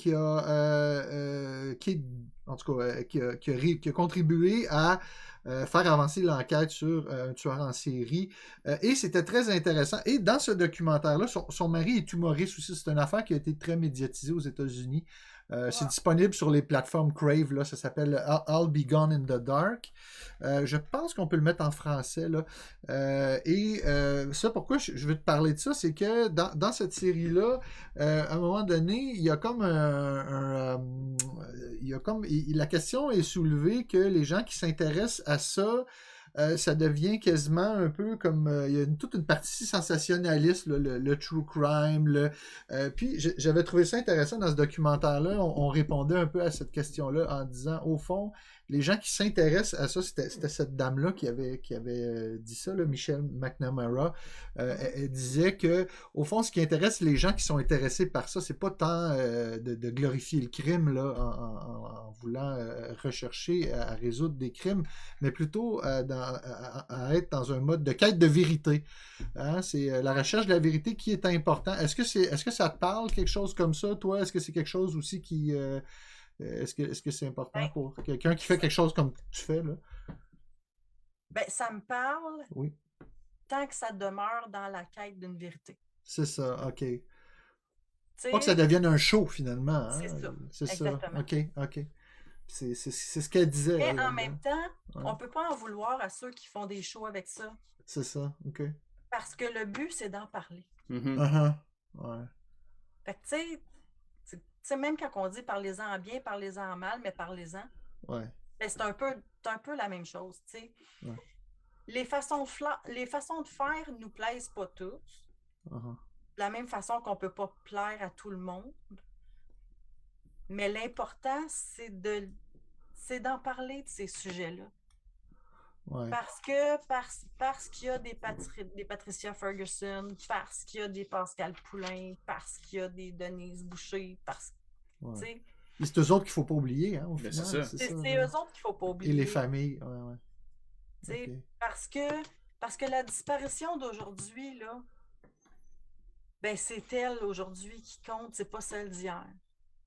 en tout cas, qui a contribué à faire avancer l'enquête sur un tueur en série. Et c'était très intéressant. Et dans ce documentaire-là, son mari est humoriste aussi. C'est une affaire qui a été très médiatisée aux États-Unis. C'est disponible sur les plateformes Crave, là, ça s'appelle I'll Be Gone in the Dark. Je pense qu'on peut le mettre en français. Là. Ça, pourquoi je veux te parler de ça, c'est que dans cette série-là, à un moment donné, il y a comme la question est soulevée que les gens qui s'intéressent à ça, ça devient quasiment un peu comme... il y a toute une partie sensationnaliste, là, le true crime. Puis j'avais trouvé ça intéressant dans ce documentaire-là. On répondait un peu à cette question-là en disant, au fond, les gens qui s'intéressent à ça, c'était cette dame-là qui avait dit ça, là, Michelle McNamara. Elle disait que, au fond, ce qui intéresse les gens qui sont intéressés par ça, c'est pas tant de glorifier le crime là, en voulant rechercher à résoudre des crimes, mais plutôt à être dans un mode de quête de vérité. Hein? C'est la recherche de la vérité qui est important. Est-ce que ça te parle, quelque chose comme ça, toi? Est-ce que c'est quelque chose aussi qui... Est-ce que c'est important pour quelqu'un qui fait quelque chose comme tu fais, là? Ben, ça me parle oui. Tant que ça demeure dans la quête d'une vérité. C'est ça, OK. T'sais, pas que ça devienne un show, finalement. Hein? C'est ça. C'est exactement. ça. OK. C'est ce qu'elle disait. Mais en même temps, ouais. On ne peut pas en vouloir à ceux qui font des shows avec ça. C'est ça, OK. Parce que le but, c'est d'en parler. Ouais. Fait que, tu sais, même quand on dit parlez-en en bien, parlez-en en mal, mais parlez-en, ouais. Ben, c'est un peu la même chose, tu sais. Ouais. Les façons de faire nous plaisent pas tous. De la même façon qu'on peut pas plaire à tout le monde. Mais l'important, c'est d'en parler de ces sujets-là. Ouais. Parce qu'il y a des Patricia Ferguson, parce qu'il y a des Pascal Poulain, parce qu'il y a des Denise Boucher, ouais. C'est eux autres qu'il ne faut pas oublier, hein, au final. C'est eux autres qu'il ne faut pas oublier. Et les familles, ouais. Okay. Parce que la disparition d'aujourd'hui, là, ben c'est elle aujourd'hui qui compte, c'est pas celle d'hier.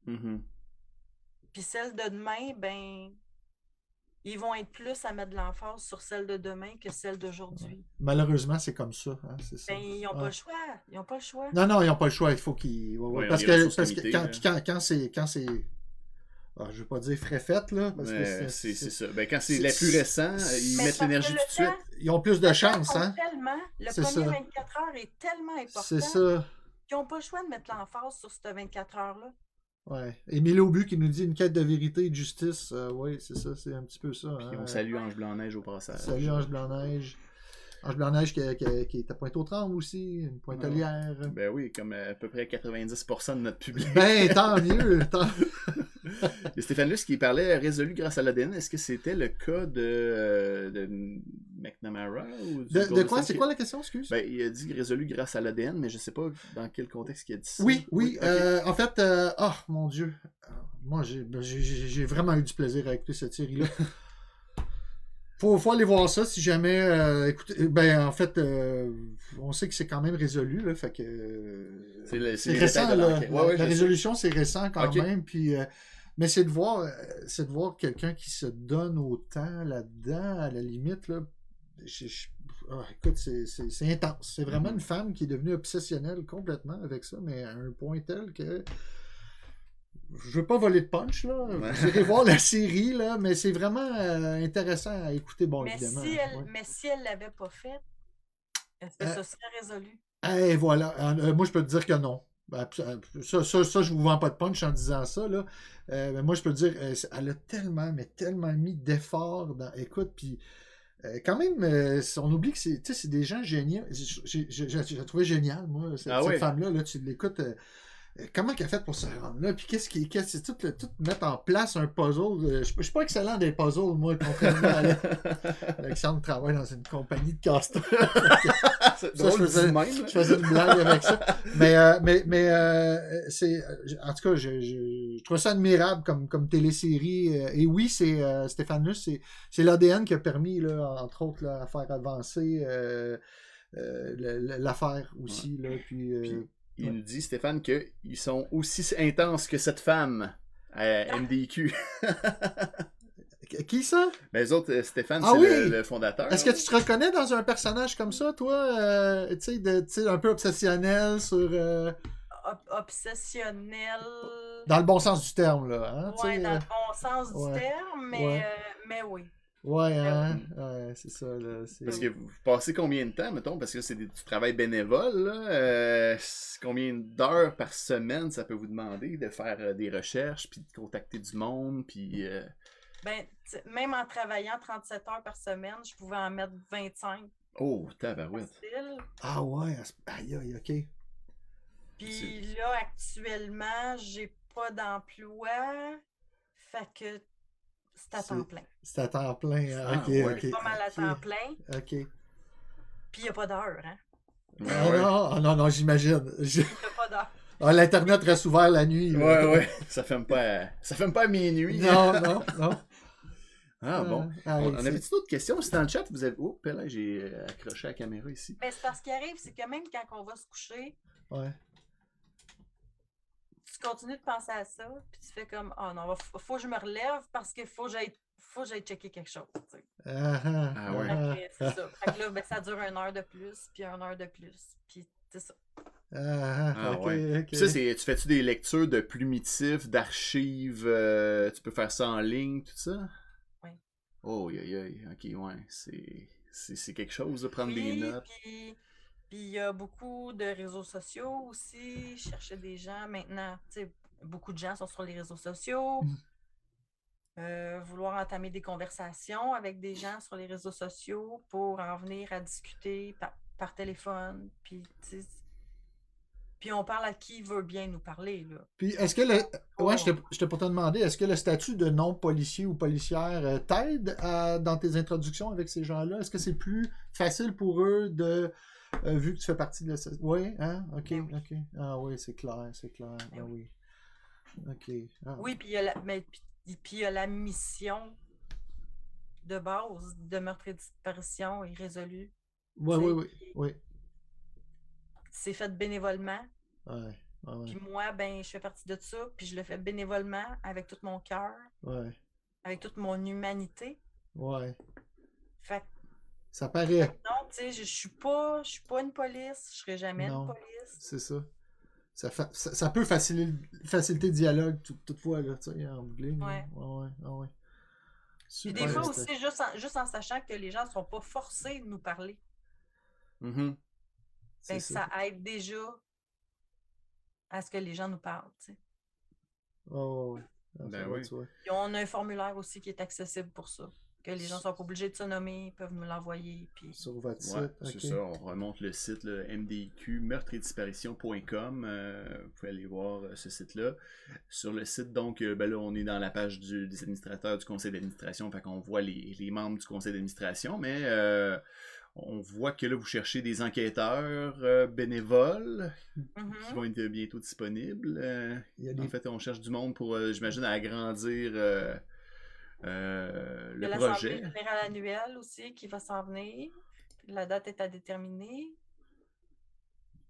Puis celle de demain, ben ils vont être plus à mettre de l'emphase sur celle de demain que celle d'aujourd'hui. Ouais. Malheureusement, c'est comme ça. Hein, c'est ça. Ben, ils n'ont pas le choix. Ils n'ont pas le choix. Non, ils n'ont pas le choix. Il faut qu'ils... parce que quand c'est... je ne veux pas dire frais-fait, là. Parce que c'est ça. Ben, quand c'est les plus récents, ils mettent l'énergie tout de suite. Ils ont plus de chance, hein? Le premier 24 heures est tellement important. C'est ça. Ils n'ont pas le choix de mettre l'emphase sur cette 24 heures-là. Ouais. Émile Aubu qui nous dit une quête de vérité et de justice. Oui, c'est ça, c'est un petit peu ça. Puis on salue Ange Blanc-Neige au passage. Salut Ange Blanc-Neige. Ange Blanc-Neige qui est à Pointe-aux-Trembles aussi, une pointelière. Ben oui, comme à peu près 90% de notre public. Ben, tant mieux! Et Stéphane Luce qui parlait résolu grâce à l'ADN, est-ce que c'était le cas de McNamara? Ou de quoi? C'est quoi la question, excuse? Ben, il a dit résolu grâce à l'ADN, mais je ne sais pas dans quel contexte il a dit ça. Oui. Okay. En fait, mon Dieu, moi j'ai vraiment eu du plaisir à écouter cette série-là. Faut aller voir ça si jamais. Écoutez, ben en fait, on sait que c'est quand même résolu, là, fait que. C'est récent, là. La résolution, c'est récent quand même, puis. Mais c'est de voir quelqu'un qui se donne autant là-dedans, à la limite, là. Écoute, c'est intense. C'est vraiment une femme qui est devenue obsessionnelle complètement avec ça, mais à un point tel que. Je veux pas voler de punch, là. Vous irez voir la série, là, mais c'est vraiment intéressant à écouter, bon, évidemment. Mais si elle l'avait pas fait, est-ce que ça serait résolu? Voilà. Moi, je peux te dire que non. Ça, je vous vends pas de punch en disant ça, là. Mais moi, je peux te dire, elle a tellement mis d'efforts dans... Écoute, puis... quand même, on oublie que c'est des gens géniaux. J'ai trouvé génial, moi, cette femme-là. Là, tu l'écoutes... comment qu'elle a fait pour se rendre là? Puis c'est tout mettre en place un puzzle. Je suis pas excellent des puzzles, moi, contrairement à Alexandre travaille dans une compagnie de casse-tête. Je faisais une blague avec ça. Mais c'est. En tout cas, je trouve ça admirable comme télésérie. Et oui, c'est Stéphane Luce, c'est l'ADN qui a permis, là, entre autres, là, à faire avancer l'affaire aussi. Là, puis il nous dit, Stéphane, qu'ils sont aussi intenses que cette femme. MDQ. Qui ça? Ben, les autres, Stéphane, Ah c'est oui! le fondateur. Est-ce que tu te reconnais dans un personnage comme ça, toi? Tu sais, un peu obsessionnel sur... Obsessionnel. Dans le bon sens du terme, là. Hein, tu Ouais, sais, dans le bon sens du ouais, terme, ouais. mais oui. Ouais, hein? oui. Ouais, c'est ça, là. Parce que vous passez combien de temps, mettons, parce que tu travailles bénévole, là, combien d'heures par semaine ça peut vous demander de faire des recherches, puis de contacter du monde, puis... Ben, même en travaillant 37 heures par semaine, je pouvais en mettre 25 Oh, tabarouette. facile. Ah ouais, aïe, aïe, ok. Puis là, actuellement, j'ai pas d'emploi. Fait que c'est à temps plein. C'est à temps plein, hein? Ah, Ok, ouais. ok. Pas mal à ok, temps plein. Ok. Puis il n'y a pas d'heure, hein? Ah Ouais. non, ah, non, j'imagine. Il n'y a pas d'heure. Ah, l'Internet reste ouvert la nuit. Là. Ouais. Ça ferme pas à minuit. Non, non, non. Ah, bon. Ah, On avait-tu d'autres questions? Si dans le chat, vous avez... Oh, là, j'ai accroché la caméra ici. Mais c'est parce qu'il arrive, c'est que même quand on va se coucher, Ouais. tu continues de penser à ça, puis tu fais comme, oh non, faut que je me relève parce qu'il faut que j'aille checker quelque chose. Tu sais. Ah ouais. Fait que c'est ça. Fait que là, ben, ça dure 1 heure de plus, puis 1 heure de plus, puis c'est ça. Ah, ok, ouais. ok. Puis ça, tu fais-tu des lectures de plumitifs, d'archives, tu peux faire ça en ligne, tout ça? Oui. Oh, aïe, ok, ouais, c'est quelque chose de prendre des Oui, notes. puis il y a beaucoup de réseaux sociaux aussi. Je cherchais des gens maintenant. Tu sais, beaucoup de gens sont sur les réseaux sociaux. Vouloir entamer des conversations avec des gens sur les réseaux sociaux pour en venir à discuter par téléphone. Puis on parle à qui veut bien nous parler. Là. Puis, est-ce que le. Ouais, je t'ai pour te demander, est-ce que le statut de non-policier ou policière t'aide dans tes introductions avec ces gens-là? Est-ce que c'est plus facile pour eux de. Vu que tu fais partie de la. Oui, hein? Ok, Ben oui. ok. Ah oui, c'est clair, c'est clair. Ben Ah oui. Ok. Ah. Oui, puis il y a la mission de base de meurtre et disparition est résolue. Oui. C'est fait bénévolement. Ouais. Puis moi, ben, je fais partie de ça, puis je le fais bénévolement avec tout mon cœur, avec toute mon humanité. Ouais. Fait ça paraît. non, tu sais, je suis pas une police, je serai jamais une police. C'est ça. Ça peut faciliter le dialogue toutefois, là, tu sais, en bout. Ouais. Ouais. Puis des fois aussi, juste en sachant que les gens ne sont pas forcés de nous parler. Mm-hmm. Ben, ça aide déjà à ce que les gens nous parlent, tu sais. Oh, oui. Ben oui. Puis on a un formulaire aussi qui est accessible pour ça. Que les gens ne sont pas obligés de se nommer, ils peuvent nous l'envoyer. Puis... Sur votre site. C'est ça, on remonte le site, le MDQ, meurtre-et-disparition.com. Vous pouvez aller voir ce site-là. Sur le site, donc, ben là, on est dans la page des administrateurs du conseil d'administration, fait qu'on voit les membres du conseil d'administration, mais on voit que là, vous cherchez des enquêteurs bénévoles qui vont être bientôt disponibles. En fait, on cherche du monde pour, j'imagine, agrandir... le projet. L'Assemblée générale annuelle aussi qui va s'en venir. La date est à déterminer.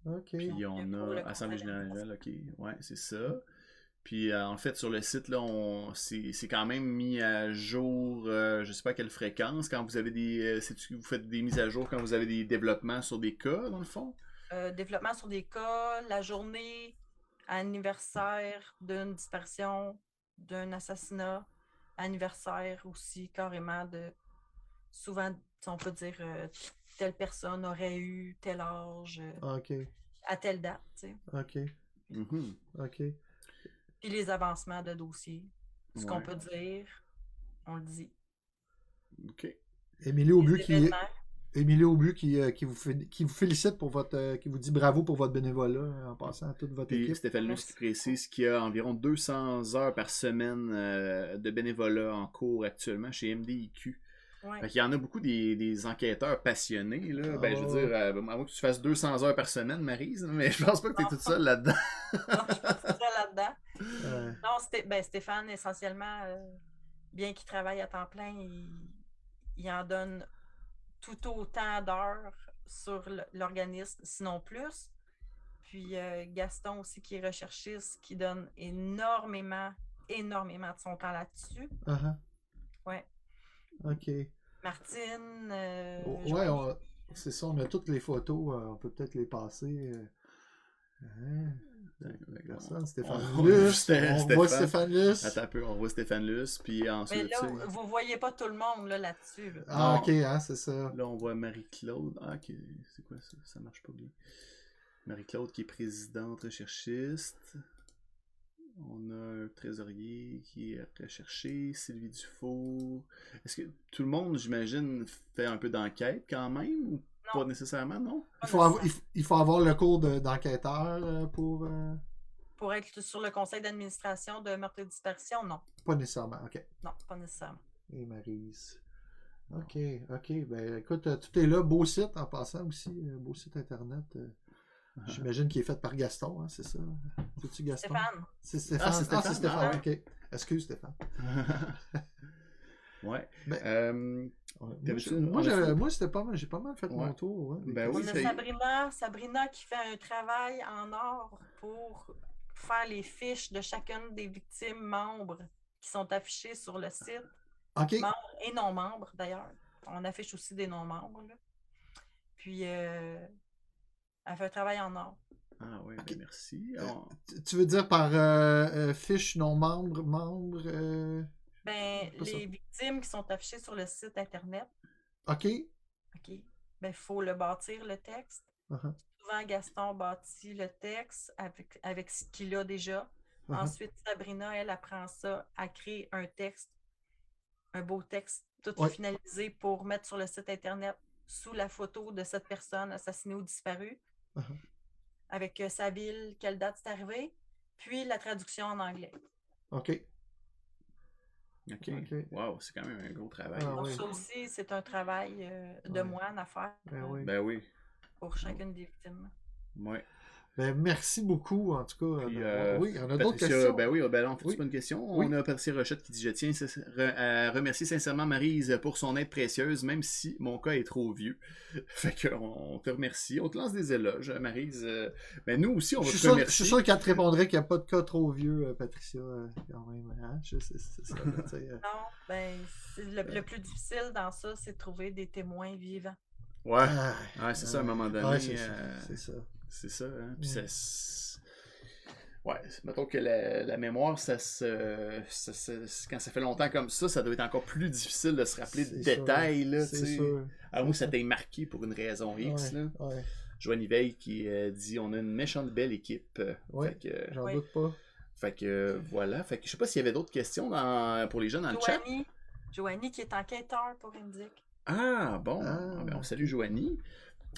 OK. Puis on a Assemblée générale annuelle, OK. Ouais, c'est ça. Puis en fait, sur le site, là, c'est quand même mis à jour, je sais pas à quelle fréquence, quand vous avez vous faites des mises à jour quand vous avez des développements sur des cas, dans le fond? Développement sur des cas, la journée anniversaire d'une disparition, d'un assassinat, anniversaire aussi, carrément, souvent, on peut dire, telle personne aurait eu tel âge à telle date, tu sais. OK. OK. Puis les avancements de dossier. Ce qu'on peut dire, on le dit. OK. Émilie Aubu qui vous félicite pour votre... qui vous dit bravo pour votre bénévolat en passant à toute votre équipe. Stéphane Luce qui précise qu'il y a environ 200 heures par semaine de bénévolat en cours actuellement chez MDIQ. Ouais. Il y en a beaucoup des enquêteurs passionnés. Là. Ben, je veux dire, à moins que tu fasses 200 heures par semaine, Maryse, mais je pense pas que tu es toute seule là-dedans. Non, je suis pas toute seule là-dedans. Non, Stéphane, essentiellement, bien qu'il travaille à temps plein, il en donne tout autant d'heures sur l'organisme, sinon plus. Puis Gaston aussi, qui est recherchiste, qui donne énormément énormément de son temps là-dessus. Uh-huh. Ouais. OK. Martine, Ouais, c'est ça, on a toutes les photos. On peut peut-être les passer. Hein? Personne, Stéphane Luce. On voit Stéphane Luce. Attends un peu, on voit Stéphane Luce, puis ensuite... Mais là, vous voyez pas tout le monde là-dessus. Là. Ah, ok, hein, c'est ça. Là, on voit Marie-Claude. Ah, ok, c'est quoi ça? Ça marche pas bien. Marie-Claude qui est présidente recherchiste. On a un trésorier qui est recherché, Sylvie Dufour. Est-ce que tout le monde, j'imagine, fait un peu d'enquête quand même, ou pas nécessairement, non? Il faut avoir le cours d'enquêteur pour... Pour être sur le conseil d'administration de meurtre et dispersion, non. Pas nécessairement, ok. Non, pas nécessairement. Et Maryse. Ok. Ben écoute, tout est là. Beau site en passant aussi. Beau site internet. J'imagine qu'il est fait par Gaston, hein, c'est ça? C'est-tu Gaston? Stéphane. C'est Stéphane. Ah, c'est Stéphane. Ok. Excuse Stéphane. Ouais. Moi, c'était pas mal. J'ai pas mal fait mon tour. Ouais, ben oui, on a Sabrina qui fait un travail en or pour faire les fiches de chacune des victimes membres qui sont affichées sur le site. OK. Membres et non-membres, d'ailleurs. On affiche aussi des non-membres. Là. Puis, elle fait un travail en or. Ah oui, okay. Merci. Tu veux dire par fiche non-membre, les victimes qui sont affichées sur le site Internet. OK. Ben, il faut le bâtir, le texte. Uh-huh. Souvent, Gaston bâtit le texte avec ce qu'il a déjà. Uh-huh. Ensuite, Sabrina, elle apprend ça, à créer un texte, un beau texte, tout finalisé pour mettre sur le site Internet sous la photo de cette personne assassinée ou disparue, uh-huh. avec sa ville, quelle date c'est arrivé, puis la traduction en anglais. OK. Wow, c'est quand même un gros travail. Donc, ça aussi, c'est un travail de moine à faire. Ben oui. Pour chacune des victimes. Oui. Ben, merci beaucoup, en tout cas. Puis, oui, on a d'autres questions. Ben oui, ben là, on fait une question. Oui. On a Patricia Rochette qui dit « Je tiens à remercier sincèrement Maryse pour son aide précieuse, même si mon cas est trop vieux. » Fait qu'on te remercie. On te lance des éloges, Maryse. Ben nous aussi, on va te remercier. Je suis sûr qu'elle te répondrait qu'il n'y a pas de cas trop vieux, Patricia, quand même. Hein? C'est ça. Non, ben, le plus difficile dans ça, c'est de trouver des témoins vivants. Ouais, c'est ça, à un moment donné. Ouais, c'est ça. C'est ça, hein. Puis ouais, mettons que la mémoire, quand ça fait longtemps comme ça doit être encore plus difficile de se rappeler de détails, là, tu sais. À moins que ça t'ait marqué pour une raison X, là. Ouais. Joanne Veil qui dit « On a une méchante belle équipe. » Ouais, j'en doute pas. Fait que, voilà. Fait que je sais pas s'il y avait d'autres questions pour les gens dans le chat. Joanie qui est enquêteur pour Indique. Ah, bon. Ben, on salue Joanie.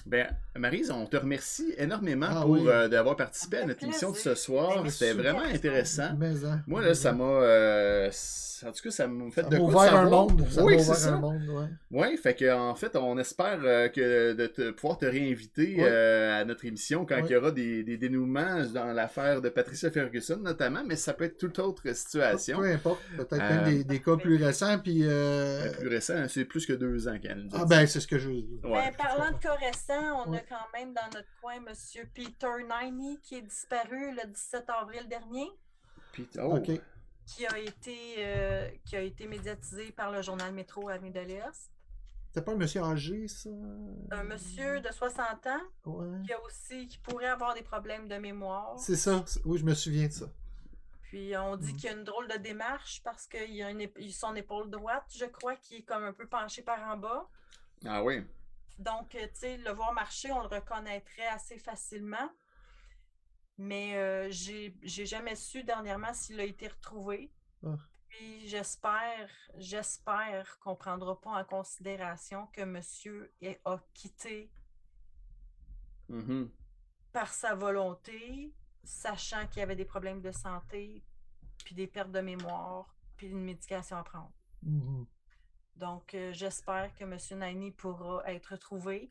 Ben, Maryse, on te remercie énormément d'avoir participé à notre émission de ce soir. C'était vraiment intéressant. Moi, là, ça m'a... en tout cas, ça m'a fait de quoi de savoir. Un monde. Oui, c'est ça. Oui, fait qu'en fait, on espère pouvoir te réinviter à notre émission quand il y aura des dénouements dans l'affaire de Patricia Ferguson, notamment, mais ça peut être toute autre situation. Peu importe. Peut-être même des cas plus récents. Puis, plus récents, c'est plus que 2 ans qu'elle nous a dit. Ben, c'est ce que je veux dire. Parlant de cas récents, on a quand même dans notre coin M. Peter Niney qui est disparu le 17 avril dernier. Peter, qui a été médiatisé par le journal Métro Avenue de l'Est. C'est pas un monsieur âgé, ça? Un monsieur de 60 ans qui pourrait avoir des problèmes de mémoire. C'est ça. Oui, je me souviens de ça. Puis on dit qu'il y a une drôle de démarche parce qu'il y a son épaule droite, je crois, qui est comme un peu penchée par en bas. Ah oui. Donc, tu sais, le voir marcher, on le reconnaîtrait assez facilement. Mais j'ai jamais su dernièrement s'il a été retrouvé. Puis j'espère qu'on ne prendra pas en considération que monsieur a quitté par sa volonté, sachant qu'il y avait des problèmes de santé, puis des pertes de mémoire, puis une médication à prendre. Donc, j'espère que M. Niney pourra être retrouvé.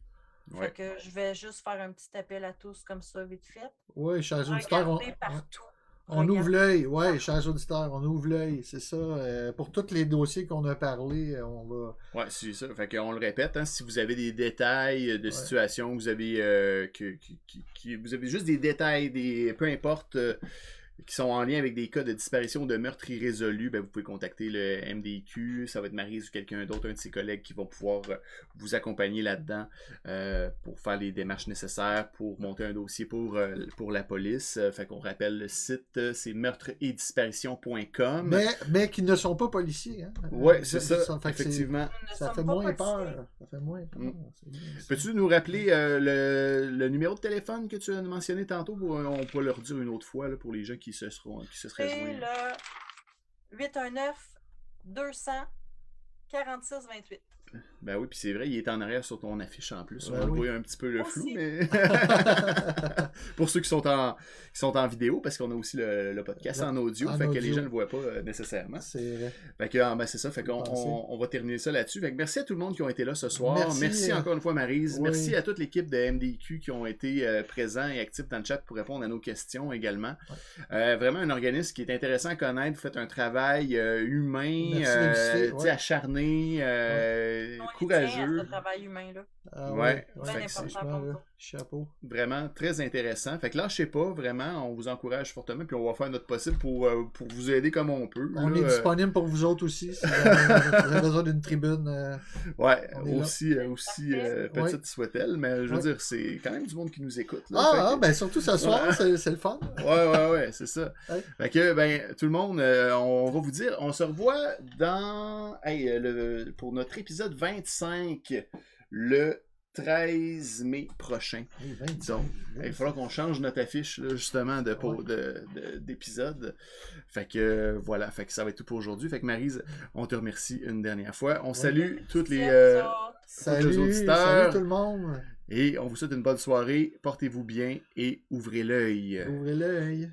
Fait que je vais juste faire un petit appel à tous comme ça, vite fait. Oui, chers auditeurs, on ouvre l'œil. Oui, chers auditeurs, on ouvre l'œil. C'est ça. Pour tous les dossiers qu'on a parlé, on va... Oui, c'est ça. Fait qu'on le répète, hein, si vous avez des détails de situation, vous avez vous avez juste des détails, peu importe... qui sont en lien avec des cas de disparition ou de meurtre irrésolu, ben, vous pouvez contacter le MDQ, ça va être Maryse ou quelqu'un d'autre, un de ses collègues qui vont pouvoir vous accompagner là-dedans pour faire les démarches nécessaires pour monter un dossier pour la police. Fait qu'on rappelle le site, c'est meurtre-et-disparition.com. Mais qui ne sont pas policiers. Hein? Oui, c'est ça, Fait que effectivement. ça fait moins peur. Ça fait moins peur. Peux-tu nous rappeler le numéro de téléphone que tu as mentionné tantôt? On peut le redire une autre fois là, pour les gens qui se seraient C'est joints. le 819-200-4628. Ben oui, puis c'est vrai, il est en arrière sur ton affiche en plus. On Ben oui. voit un petit peu le flou, Aussi. mais pour ceux qui sont en vidéo, parce qu'on a aussi le podcast en audio, en fait que audio. les gens ne le voient pas nécessairement. C'est vrai. Fait que ben, c'est ça, fait qu'on on va terminer ça là-dessus. Fait que merci à tout le monde qui ont été là ce soir. Merci encore une fois Maryse. Oui. Merci à toute l'équipe de MDQ qui ont été présents et actifs dans le chat pour répondre à nos questions également. Vraiment un organisme qui est intéressant à connaître. Vous faites un travail humain, acharné, courageux. Ce travail humain-là. Ah, Ouais. Bien Fait que c'est- important pour nous. Chapeau. Vraiment très intéressant. Fait que lâchez pas, vraiment, on vous encourage fortement, puis on va faire notre possible pour vous aider comme on peut. On là. est disponible pour vous autres aussi. Si vous avez besoin d'une tribune. Ouais, on est là. aussi petite soit-elle, mais je veux dire, c'est quand même du monde qui nous écoute. Là. Ben surtout ce soir, c'est le fun. Ouais, c'est ça. Ouais. Fait que, ben, tout le monde, on va vous dire, on se revoit pour notre épisode 25, le 13 mai prochain. Oui, 25. Donc, il va falloir qu'on change notre affiche, là, justement, d'épisode. Fait que, voilà, fait que ça va être tout pour aujourd'hui. Fait que, Maryse, on te remercie une dernière fois. On salue tous les Salut auditeurs. tout le monde. Et on vous souhaite une bonne soirée. Portez-vous bien et ouvrez l'œil. Ouvrez l'œil.